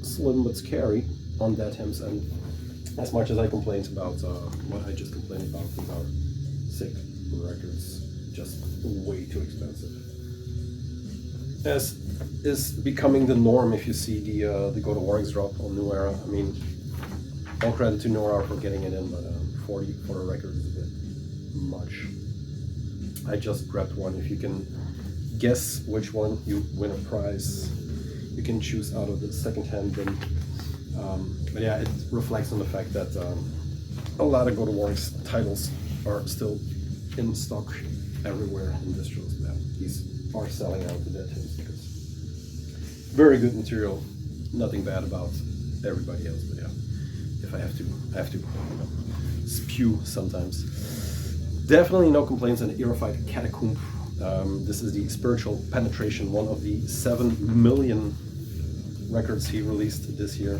slim but scary on Dead Hymns. And as much as I complained about what I just complained about sick records, just way too expensive. As is becoming the norm if you see the Go to Warwick's drop on New Era. I mean, all credit to New Era for getting it in, but 40 for a record is a bit much. I just grabbed one. If you can guess which one, you win a prize. you can choose out of the second-hand bin. But yeah, it reflects on the fact that a lot of God of War's titles are still in stock everywhere in distros. Yeah, these are selling out the dead hymns because very good material, nothing bad about everybody else. But yeah, if I have to, I have to, you know, spew sometimes. Definitely no complaints on the Erophyte Catacomb. This is the Spiritual Penetration, one of the 7 million records he released this year.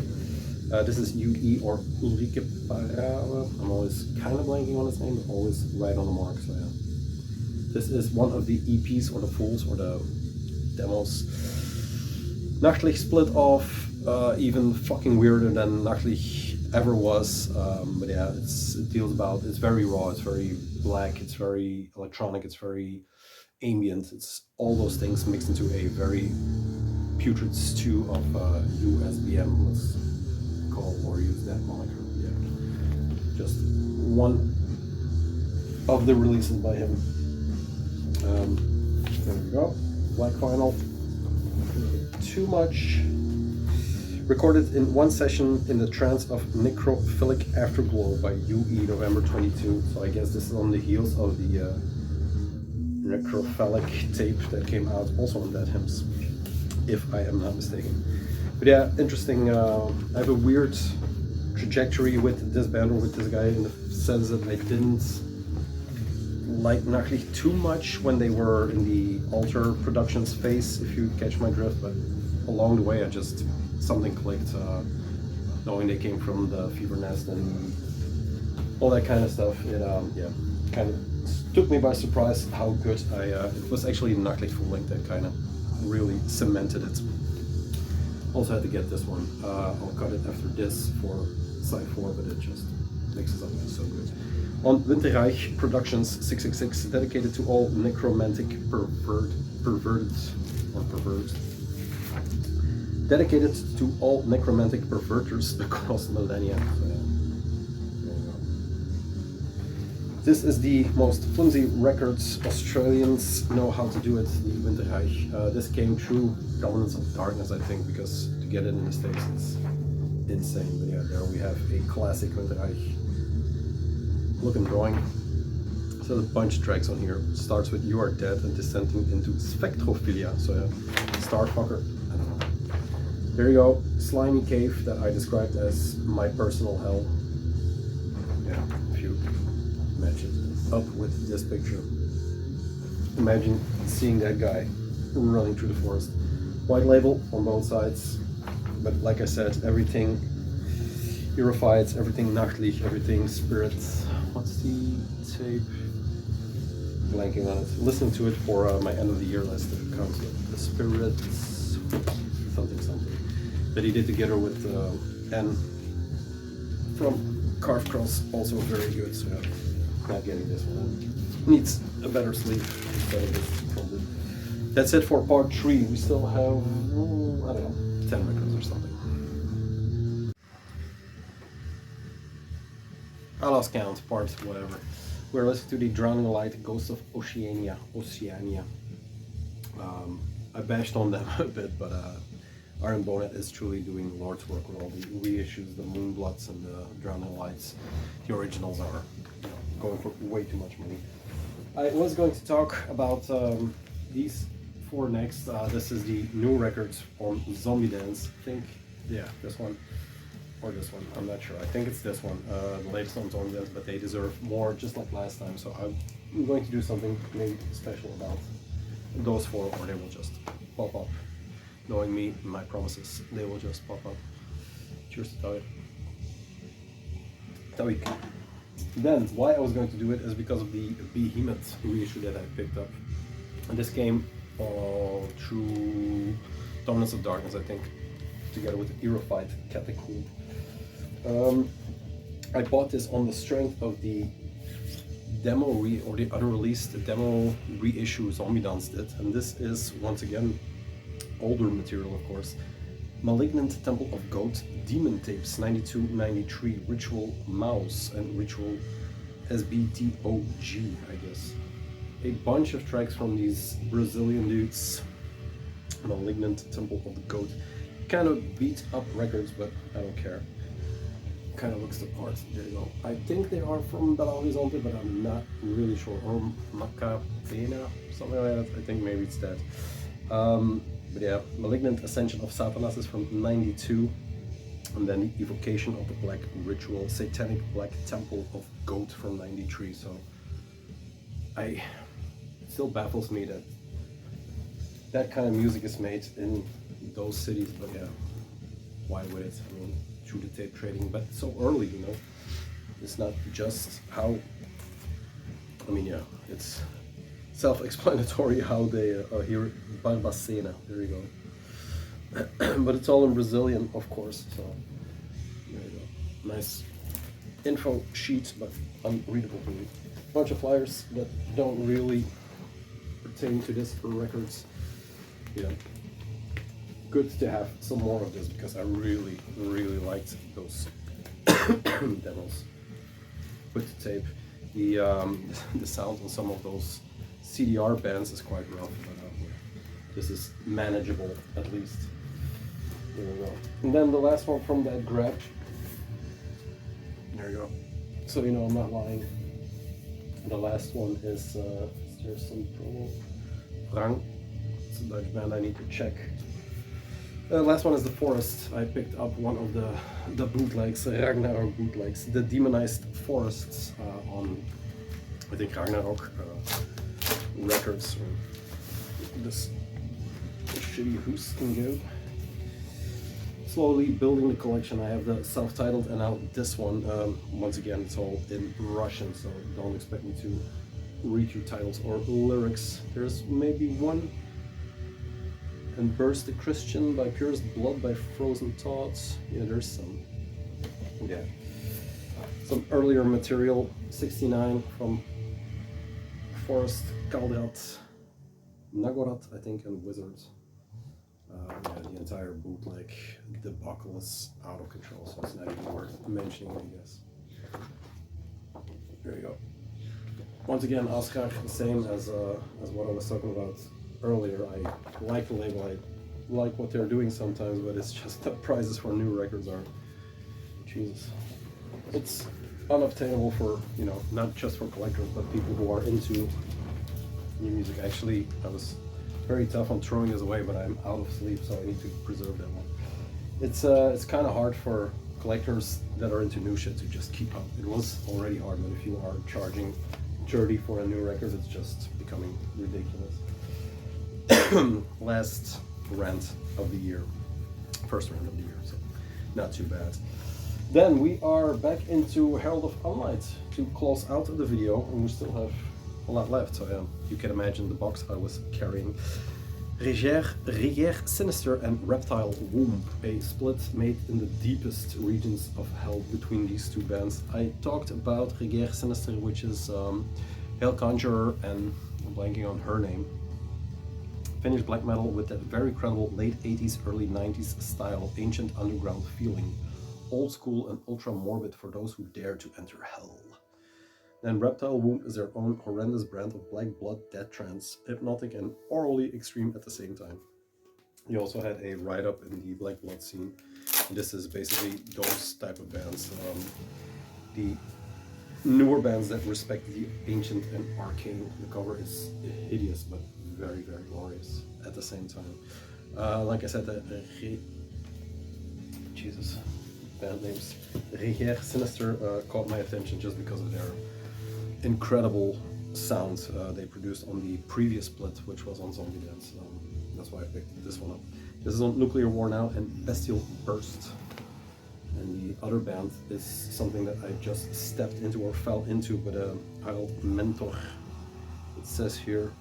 This is UE or Ulrike Parave. I'm always kind of blanking on his name, but always right on the mark. So yeah, this is one of the EPs or the fulls or the demos. Nachtlich split off, even fucking weirder than Nachtlich ever was. But yeah, it deals about, it's very raw, it's very black, it's very electronic, it's very ambient. It's all those things mixed into a very putrid stew of USBM. Let's call or use that moniker. Yeah, just one of the releases by him. There we go. Black vinyl. Too much. Recorded in one session in the trance of Necrophilic Afterglow by UE, November 22. So I guess this is on the heels of the Necrophilic tape that came out also on Dead Hymns, if I am not mistaken. But yeah, interesting. I have a weird trajectory with this band or with this guy in the sense that I didn't like Nachtlich too much when they were in the Alter Productions phase, if you catch my drift, but along the way I just, something clicked, knowing they came from the Fever Nest and all that kind of stuff. It yeah, kind of took me by surprise how good it was actually Nachtlich full length that kind of really cemented it. Also had to get this one. I'll cut it after this for side 4, but it just mixes up so good. On Winterreich Productions 666, dedicated to all necromantic perverted. Dedicated to all necromantic perverters across millennia. So, yeah. There you go. This is the most flimsy records Australians know how to do it, the Winterreich. This came through Dominance of Darkness, I think, because to get it in the States it's insane. But yeah, there we have a classic Winterreich looking drawing. So there's a bunch of tracks on here. It starts with You Are Dead and descending into Spectrophilia. So yeah, Starfucker, I don't know. There you go, Slimy Cave that I described as my personal hell. Yeah, if you match it up with this picture. Imagine seeing that guy running through the forest. White label on both sides, but like I said, everything Europhites, everything Nachtlich, everything Spirits. What's the tape? Blanking on it. Listening to it for my end of the year list if it comes with the Spirits, something that he did together with N from Carved Cross, also very good. So yeah, not getting this one. Needs a better sleeve instead of this probably. That's it for part 3. We still have, I don't know, 10 records or something. I lost count, part whatever. We're listening to the Drowning Light, Ghost of Oceania. I bashed on them a bit, but Iron Bonehead is truly doing Lord's work with all the reissues, the Moonbloods and the Drowning Lights. The originals are, you know, going for way too much money. I was going to talk about these 4 next. This is the new records on Zombie Dance. I think, yeah, this one. Or this one, I'm not sure. I think it's this one, the latest on Zombie Dance, but they deserve more, just like last time. So I'm going to do something maybe special about those 4, or they will just pop up. Knowing me, my promises, they will just pop up. Cheers to Tawik. Then, why I was going to do it is because of the Behemoth reissue that I picked up. And this came through Dominance of Darkness, I think, together with the Erophyte Catacomb. I bought this on the strength of the demo or the unreleased demo reissue Zombie Dance did, and this is once again older material, of course. Malignant Temple of Goat, Demon Tapes 92-93, Ritual Mouse, and Ritual SBTOG, I guess. A bunch of tracks from these Brazilian dudes. Malignant Temple of the Goat. Kind of beat up records, but I don't care. Kind of looks the part. There you go. I think they are from Belo Horizonte, but I'm not really sure. Or Macapena, something like that. I think maybe it's that. But yeah, Malignant Ascension of Satanas is from 92. And then the Evocation of the Black Ritual, Satanic Black Temple of Goat from 93. So it still baffles me that that kind of music is made in those cities. But yeah, why would it? I mean, through the tape trading, but so early, you know. It's not just how, I mean, yeah, it's self-explanatory how they are here. Barbacena, there you go. But it's all in Brazilian, of course, so there you go. Nice info sheet, but unreadable for me. Bunch of flyers that don't really pertain to this for records. Yeah, good to have some more of this because I really, really liked those demos. With the tape, the sound on some of those CDR bands is quite rough, but this is manageable at least. There we go. And then the last one from that grab. There you go. So you know I'm not lying. The last one is there some promo? Rang. It's a Dutch band I need to check. The last one is The Forest. I picked up one of the bootlegs, Ragnarok bootlegs, the Demonized Forests on, I think, Ragnarok records. Or this shitty hoose can go. Slowly building the collection. I have the self-titled and now this one. Once again, it's all in Russian, so don't expect me to read you titles or lyrics. There's maybe one. And Burst the Christian by Purest Blood by Frozen Thoughts. Yeah, there's some. Yeah. Some earlier material. 69 from Forest Kaldat, Nagorat, I think, and Wizards. Yeah, the entire bootleg debacle is out of control, so it's not even worth mentioning, I guess. There you go. Once again, Oscar, the same as what I was talking about earlier. I like the label, I like what they're doing sometimes, but it's just the prices for new records are, Jesus. It's unobtainable for, you know, not just for collectors, but people who are into new music. Actually, I was very tough on throwing this away, but I'm out of sleep, so I need to preserve that one. It's kind of hard for collectors that are into new shit to just keep up. It was already hard, but if you are charging 30 for a new record, it's just becoming ridiculous. Last rant of the year, first rant of the year, so not too bad. Then we are back into Herald of Unlight to close out the video, and we still have a lot left, so you can imagine the box I was carrying. Rivière Sinister and Reptile Womb, a split made in the deepest regions of hell between these two bands. I talked about Rivière Sinister, which is Hail Conjurer, and I'm blanking on her name. Finnish black metal with that very credible late 80s, early 90s style, ancient underground feeling. Old school and ultra morbid for those who dare to enter hell. Then Reptile Womb is their own horrendous brand of black blood death trance, hypnotic and orally extreme at the same time. He also had a write-up in the black blood scene. And this is basically those type of bands. The newer bands that respect the ancient and arcane. The cover is hideous, but very, very glorious at the same time. Like I said, Jesus, band names. Rivière Sinister caught my attention just because of their incredible sound they produced on the previous split, which was on Zombie Dance. That's why I picked this one up. This is on Nuclear War Now and Bestial Burst. And the other band is something that I just stepped into or fell into, but I'll Mentor. It says here.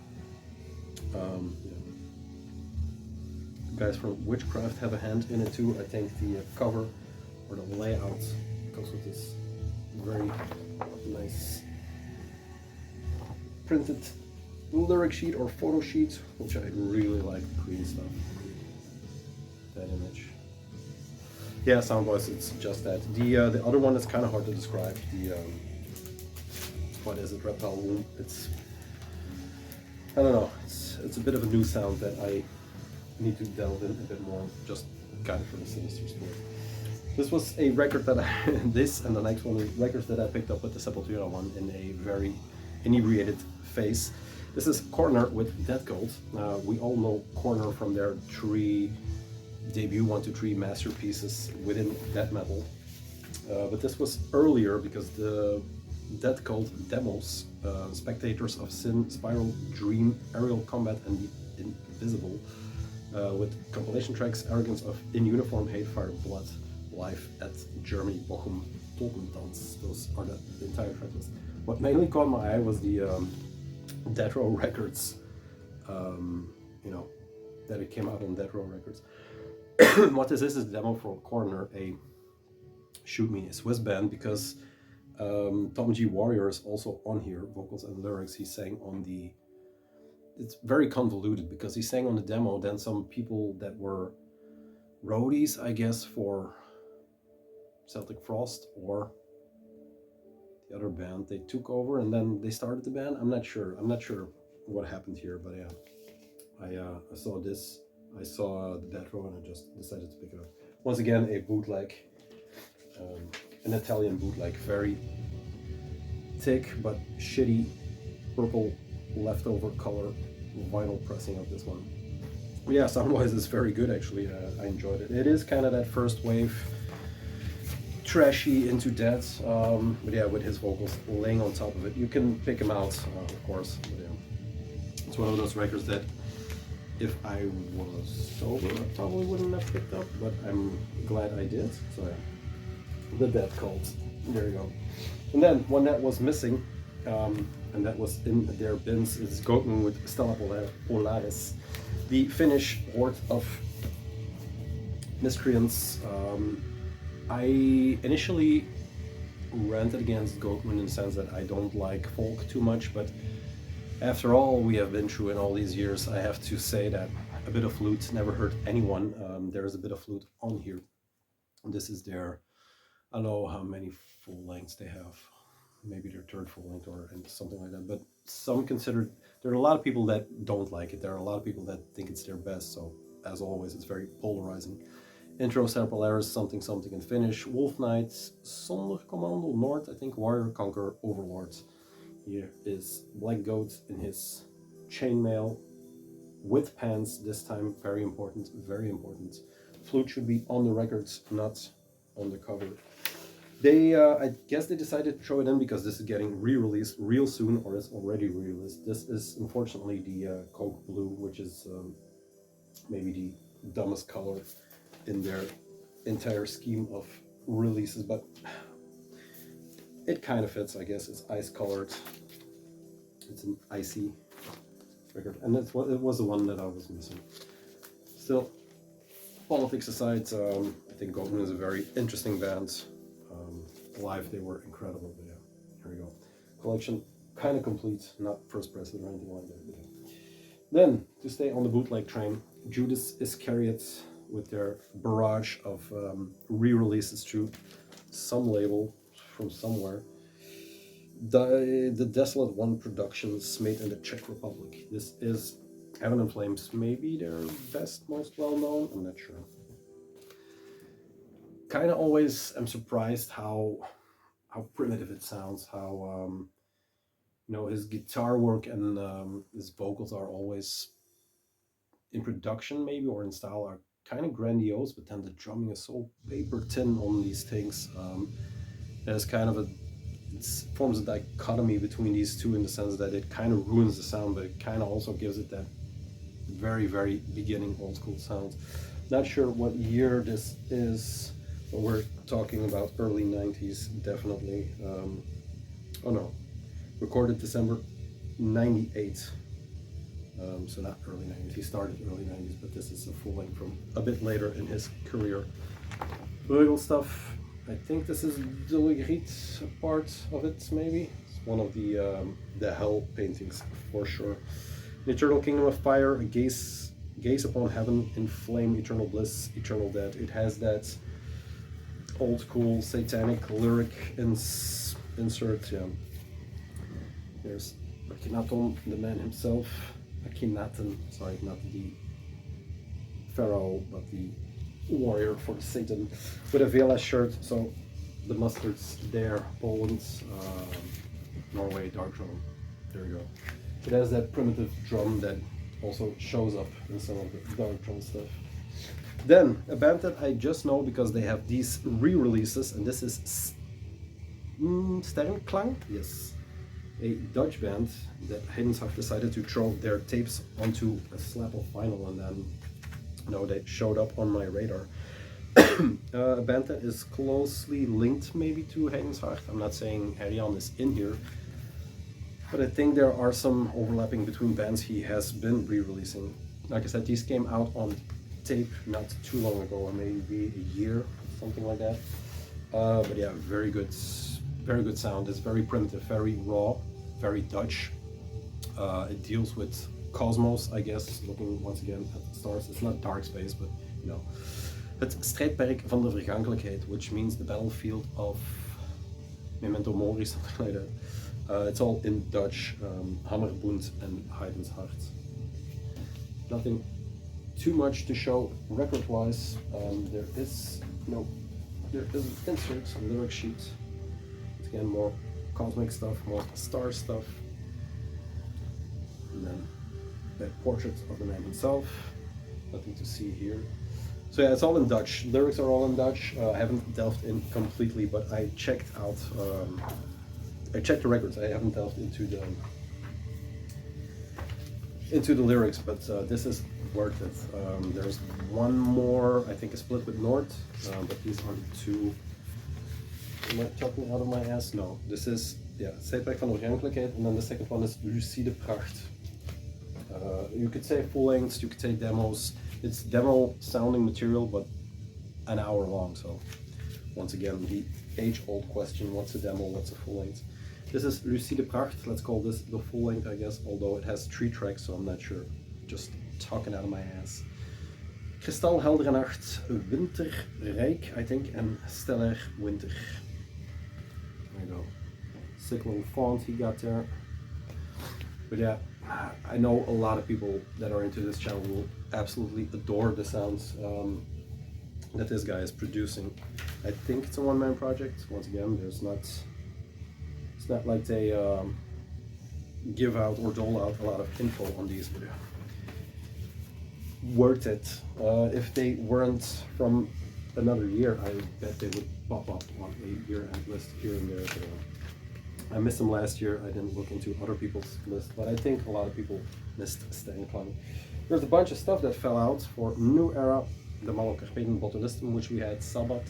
Guys from Witchcraft have a hand in it too. I think the cover or the layout goes with this very nice printed lyric sheet or photo sheet, which I really like, green stuff. That image. Yeah, sound wise, it's just that. The other one is kind of hard to describe. The what is it? Reptile Womb. It's, I don't know. It's a bit of a new sound that I need to delve in a bit more, just kind of for the sinister story. This was a record that this and the next one are records that I picked up with the Sepultura one in a very inebriated phase. This is Corner with Dead Gold. We all know Corner from their 3 debut 1, 2, 3 masterpieces within death metal. But this was earlier because the Dead Gold demos, Spectators of Sin, Spiral, Dream, Aerial Combat, and The Invisible, with compilation tracks Arrogance of In Uniform, Hate, Fire, Blood, Live at Germany, Bochum, Totentanz. Those are the entire track list. What mainly caught my eye was the Death Row Records, you know, that it came out on Death Row Records. What this is a demo for Corner, a Shoot Me, a Swiss band, because Tom G. Warrior is also on here, vocals and lyrics. He sang on the... It's very convoluted because he sang on the demo, then some people that were roadies, I guess, for Celtic Frost or the other band, they took over and then they started the band. I'm not sure what happened here, but yeah, I saw this, I saw the Death Row, and I just decided to pick it up. Once again, a bootleg, an Italian bootleg, very thick but shitty purple leftover color vinyl pressing of this one. Yeah, sound-wise it's very good actually. I enjoyed it. It is kind of that first wave trashy into death, but yeah, with his vocals laying on top of it. You can pick him out, of course, but yeah, it's one of those records that if I was sober I probably wouldn't have picked up, but I'm glad I did. So yeah, the Death Cult, there you go. And then one that was missing, and that was in their bins, is Goatman with Stella Polaris, the Finnish horde of miscreants. I initially ranted against Goatman in the sense that I don't like folk too much, but after all we have been through in all these years, I have to say that a bit of flute never hurt anyone. There is a bit of flute on here. This is their, I don't know how many full lengths they have, maybe their 3rd full length or something like that, but some consider, there are a lot of people that don't like it, there are a lot of people that think it's their best, so as always it's very polarizing. Intro, Polaris, something something in Finnish, Wolf Knights, Sonderkommando North, I think, Warrior, Conquer, Overlord. Here is Black Goat in his chainmail with pants this time, very important, very important. Flute should be on the records, not on the cover. They, I guess they decided to throw it in because this is getting re-released real soon, or is already re-released. This is unfortunately the Coke Blue, which is maybe the dumbest color in their entire scheme of releases, but it kind of fits, I guess. It's ice colored. It's an icy record, and that's what it was, the one that I was missing. Still, politics aside, I think Goatman is a very interesting band. Live they were incredible, but yeah, here we go. Collection kind of complete, not first press or anything like that. But yeah. Then, to stay on the bootleg train, Judas Iscariot with their barrage of re-releases through some label from somewhere. The Desolate One Productions, made in the Czech Republic. This is Heaven and Flames, maybe their best, most well known, I'm not sure. Kind of always am surprised how primitive it sounds, how you know, his guitar work and his vocals are always, in production maybe or in style, are kind of grandiose, but then the drumming is so paper thin on these things. There's kind of it forms a dichotomy between these two in the sense that it kind of ruins the sound, but it kind of also gives it that very, very beginning old school sound. Not sure what year this is, but we're talking about early 90s, definitely. Oh no, recorded December 98. So not early 90s, he started early 90s, but this is a full length from a bit later in his career. Legal stuff, I think this is the Legrit part of it, maybe. It's one of the Hell paintings for sure. The Eternal Kingdom of Fire, a gaze upon heaven, in flame, eternal bliss, eternal death. It has that old school satanic lyric insert, yeah. There's Akhenaton, the man himself. Akhenaten, sorry, not the pharaoh, but the warrior for Satan, with a Vela shirt. So the mustard's there, Poland, Norway, dark drum. There you go. It has that primitive drum that also shows up in some of the dark drum stuff. Then a band that I just know because they have these re-releases, and this is Sterrenklang, yes, a Dutch band that Hayden's have decided to throw their tapes onto a slab of vinyl, and then they showed up on my radar. A band that is closely linked maybe to Hayden's Heart. I'm not saying Arian is in here, but I think there are some overlapping between bands he has been re-releasing. Like I said, these came out on tape not too long ago, maybe a year, something like that. But yeah, very good sound. It's very primitive, very raw, very Dutch. It deals with cosmos, I guess, looking once again at the stars. It's not dark space, but you know. Het strijdperk van de vergankelijkheid, which means the battlefield of Memento Mori, something like that. It's all in Dutch, Hammerbund and Hayden's Heart. Nothing too much to show record-wise. There is an insert, a lyric sheet. It's again more cosmic stuff, more star stuff. And then a portrait of the man himself. Nothing to see here. So yeah, it's all in Dutch. Lyrics are all in Dutch. I haven't delved in completely, but I checked out. I checked the records. I haven't delved into the lyrics, but this is worth it. There's one more, I think, a split with Nord, but these aren't two. Am I talking out of my ass? No. This is Strijdperk van de Vergankelijkheid, and then the second one is Lucide Pracht. You could say full lengths, you could say demos. It's demo sounding material, but an hour long. So once again, the age-old question: what's a demo? What's a full length? This is Lucide Pracht. Let's call this the full length, I guess. Although it has 3 tracks, so I'm not sure. Just talking out of my ass. Kristalheldere Nacht, Winterrijk, I think, and Stellar Winter. There you go. Sick little font he got there. But yeah, I know a lot of people that are into this channel will absolutely adore the sounds that this guy is producing. I think it's a one-man project. Once again, it's not like they give out or dole out a lot of info on these, but worth it. If they weren't from another year, I bet they would pop up on a year-end list here and there. But, I missed them last year. I didn't look into other people's list, but I think a lot of people missed Sterrenklang. There's a bunch of stuff that fell out for New Era, the Malocarpeden Botulistum, which we had Sabbat,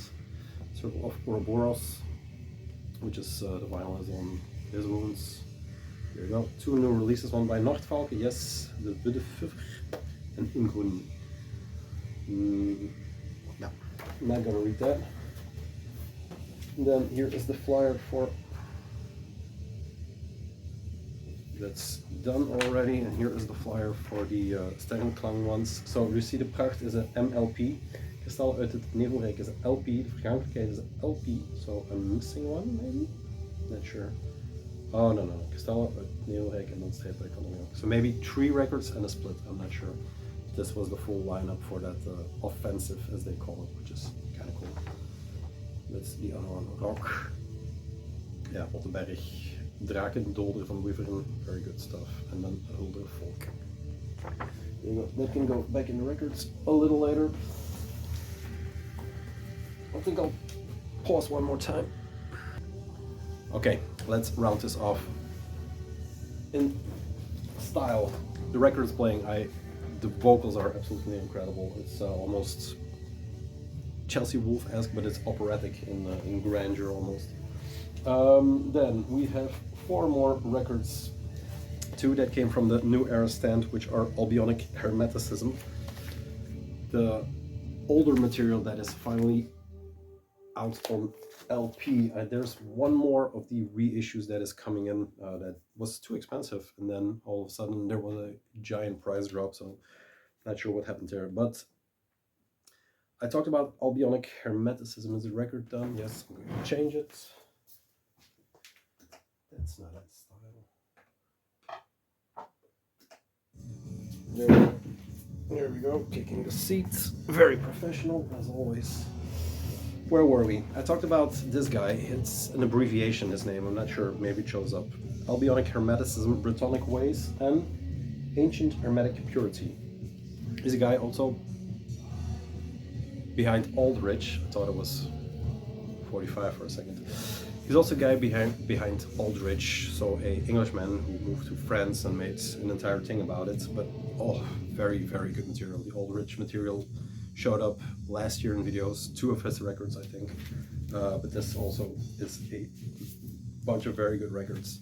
Circle of Uroboros, which is the vinyl is on his wounds. Here you go. 2 new releases, one by Nordvalke, yes, the Budefur, and Ungrun. No, I'm not gonna read that. And then here is the flyer for that's done already, and here is the flyer for the Sterrenklang ones. So Lucide Pracht is a MLP, Kristal uit het Nevelrijk is a LP, de Vergankelijkheid is a LP, so I'm missing one maybe? Not sure. Oh no, Kristal uit het Nevelrijk and then Strijdperk van de Vergankelijkheid. So maybe 3 records and a split, I'm not sure. This was the full lineup for that offensive, as they call it, which is kind of cool. That's the other one, Rock. Yeah, Ottenberg. Drakendoder van Wyvern, very good stuff, and then Hulder Folk. There you go. That can go back in the records a little later. I think I'll pause one more time. Okay, let's round this off in style. The record is playing. The vocals are absolutely incredible. It's almost Chelsea Wolfe-esque, but it's operatic in grandeur almost. Then we have 4 more records, 2 that came from the New Era stand, which are Albionic Hermeticism, the older material that is finally out on LP. There's one more of the reissues that is coming in that was too expensive, and then all of a sudden there was a giant price drop, so not sure what happened there. But I talked about Albionic Hermeticism. Is the record done? Yes, I'm going to change it. That's not that style. There we go. There we go, kicking the seats. Very professional, as always. Where were we? I talked about this guy. It's an abbreviation, his name. I'm not sure, maybe it shows up. Albionic Hermeticism, Britonic Ways, and Ancient Hermetic Purity. He's a guy also behind Aldrich. I thought it was 45 for a second. He's also a guy behind Aldrich, so a Englishman who moved to France and made an entire thing about it. But oh, very, very good material. The Aldrich material showed up last year in videos, 2 of his records, I think. But this also is a bunch of very good records.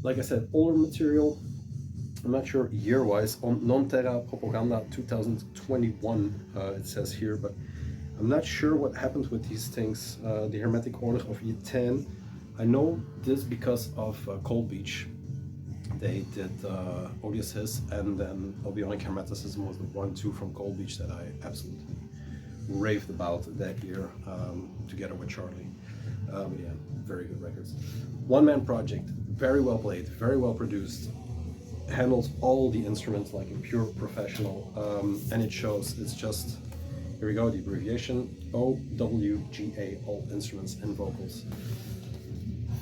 Like I said, older material. I'm not sure year-wise. On Non Terra Propaganda 2021, it says here, but I'm not sure what happened with these things. The Hermetic Order of Yetan. I know this because of Cold Beach. They did Odious Hiss, and then Albionic Hermeticism was the 1-2 from Cold Beach that I absolutely raved about that year, together with Charlie. But yeah, very good records. One-man project, very well played, very well produced. Handles all the instruments like a pure professional, and it shows. It's just, here we go, the abbreviation, OWGA, all instruments and vocals.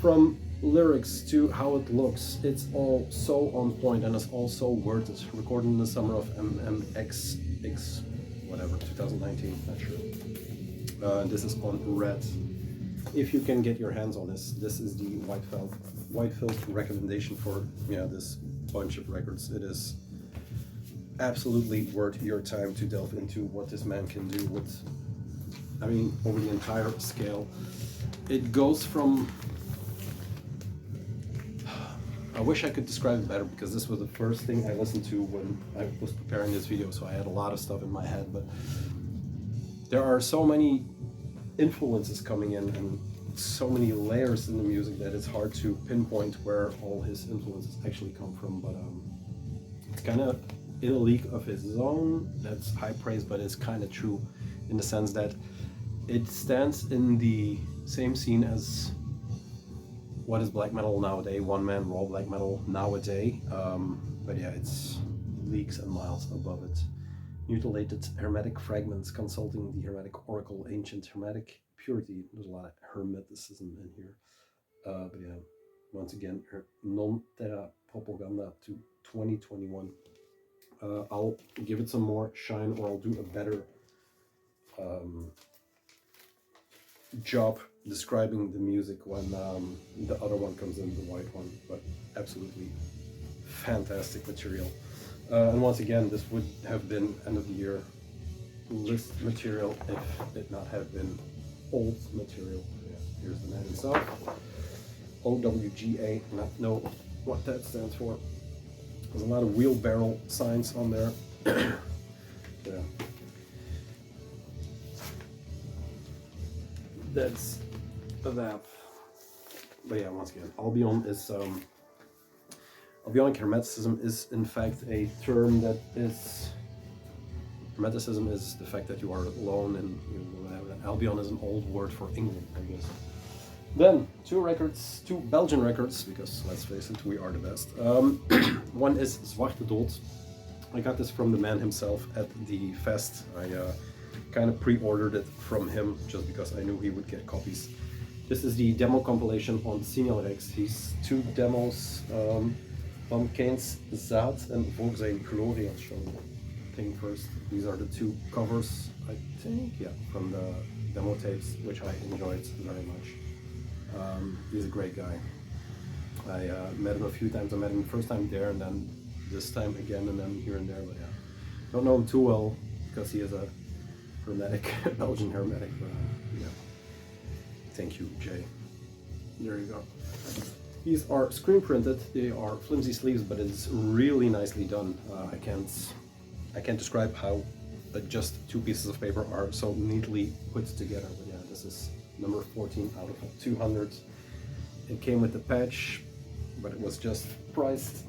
From lyrics to how it looks, it's all so on point, and it's also worth it. Recorded in the summer of MMXX, whatever, 2019, not sure. This is on Red. If you can get your hands on this is the White Filth recommendation for this bunch of records. It is absolutely worth your time to delve into what this man can do with, I mean, over the entire scale. It goes from, I wish I could describe it better, because this was the first thing I listened to when I was preparing this video, so I had a lot of stuff in my head, but there are so many influences coming in and so many layers in the music that it's hard to pinpoint where all his influences actually come from. But it's kind of in a league of his own. That's high praise, but it's kind of true in the sense that it stands in the same scene as what is black metal nowadays, one-man raw black metal nowadays. But yeah, it's leagues and miles above it. Mutilated hermetic fragments, consulting the hermetic oracle, ancient hermetic purity. There's a lot of hermeticism in here. But yeah, once again, Non Terra Propaganda to 2021. I'll give it some more shine, or I'll do a better job describing the music when the other one comes in, the white one. But absolutely fantastic material. And once again, this would have been end of the year list material if it not have been old material. Yeah, here's the man himself. OWGA, not know what that stands for. There's a lot of wheelbarrow signs on there. Yeah. That's that. But yeah, once again, Albion is Albionic Hermeticism is in fact a term that is, Hermeticism is the fact that you are alone, and Albion is an old word for England, I guess. Then, 2 Belgian records, because let's face it, we are the best. One is Zwarte Dood. I got this from the man himself at the fest. I kind of pre-ordered it from him just because I knew he would get copies. This is the demo compilation on Signalrex. These 2 demos, Pumpkins Zaad and Volk zijn Glorie, I'll show the thing first. These are the 2 covers, I think, yeah, from the demo tapes, which I enjoyed very much. He's a great guy. I met him a few times. I met him the first time there, and then this time again, and then here and there, but yeah. Don't know him too well, because he is a hermetic, Belgian hermetic, but yeah. Thank you, Jay. There you go. These are screen printed. They are flimsy sleeves, but it's really nicely done. I can't describe how just 2 pieces of paper are so neatly put together. But yeah, this is number 14 out of 200. It came with the patch, but it was just priced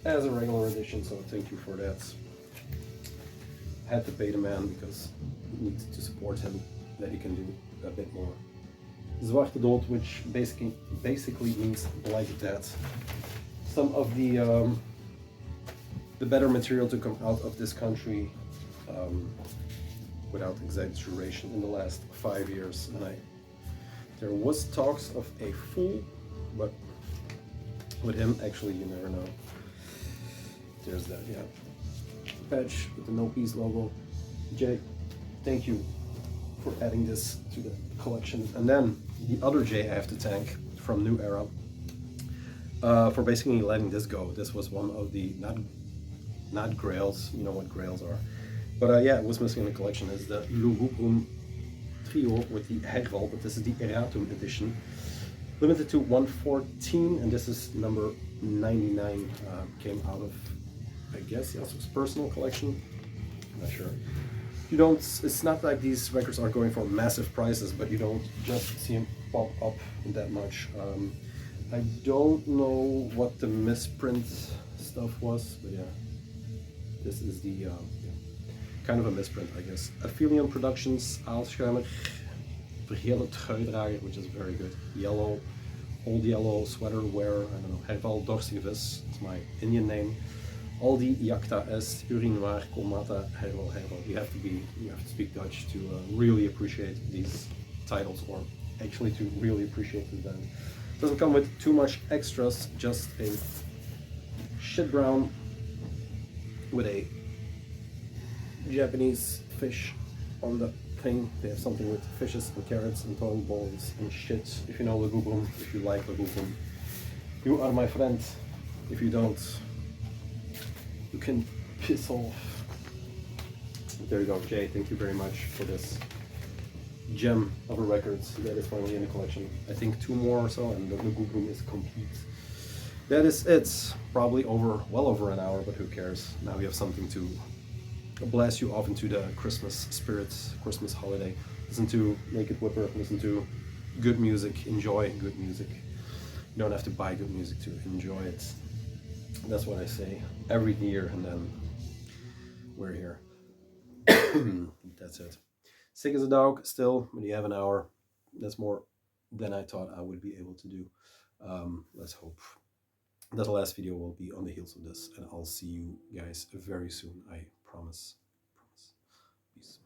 as a regular edition, so thank you for that. Had to pay the man because we need to support him, that he can do a bit more. Zwarte Dood, which basically means Black Death. Some of the the better material to come out of this country, without exaggeration, in the last 5 years. And there was talks of a full, but with him, actually, you never know. There's that, yeah. Patch with the No Peace logo. Jay, thank you for adding this to the collection. And then the other Jay I have to thank from New Era for basically letting this go. This was one of the not grails, you know what grails are. But yeah, it was missing in the collection is the Uroboros trio with the Herald, but this is the Erratum edition. Limited to 114, and this is number 99. Came out of, I guess, Yasu's personal collection. I'm not sure. You don't. It's not like these records are going for massive prices, but you don't just see them pop up that much. I don't know what the misprint stuff was, but yeah, this is the yeah, kind of a misprint, I guess. Aphelion Productions, Aalschuimer, Vergele Truidrager, which is very good. Yellow, old yellow sweater wear, I don't know, Herald Dorsivis, it's my Indian name. Aldi Jacta Est, Urinoir, Colmata, Herald. You have to speak Dutch to really appreciate these titles, or actually to really appreciate the band. Doesn't come with too much extras, just a shit brown with a Japanese fish on the thing. They have something with fishes and carrots and throwing balls and shit. If you know Legubrum, if you like Legubrum, you are my friend. If you don't, you can piss off. There you go, Jay. Thank you very much for this gem of a record that is finally in the collection. I think 2 more or so, and the Legubrum is complete. That is it. Probably well over an hour, but who cares? Now we have something to blast you off into the Christmas spirit, Christmas holiday. Listen to Naked Whipper, listen to good music, enjoy good music. You don't have to buy good music to enjoy it. That's what I say every year, and then we're here. That's it. Sick as a dog still, but you have an hour. That's more than I thought I would be able to do. Let's hope that the last video will be on the heels of this, and I'll see you guys very soon. I promise. Peace.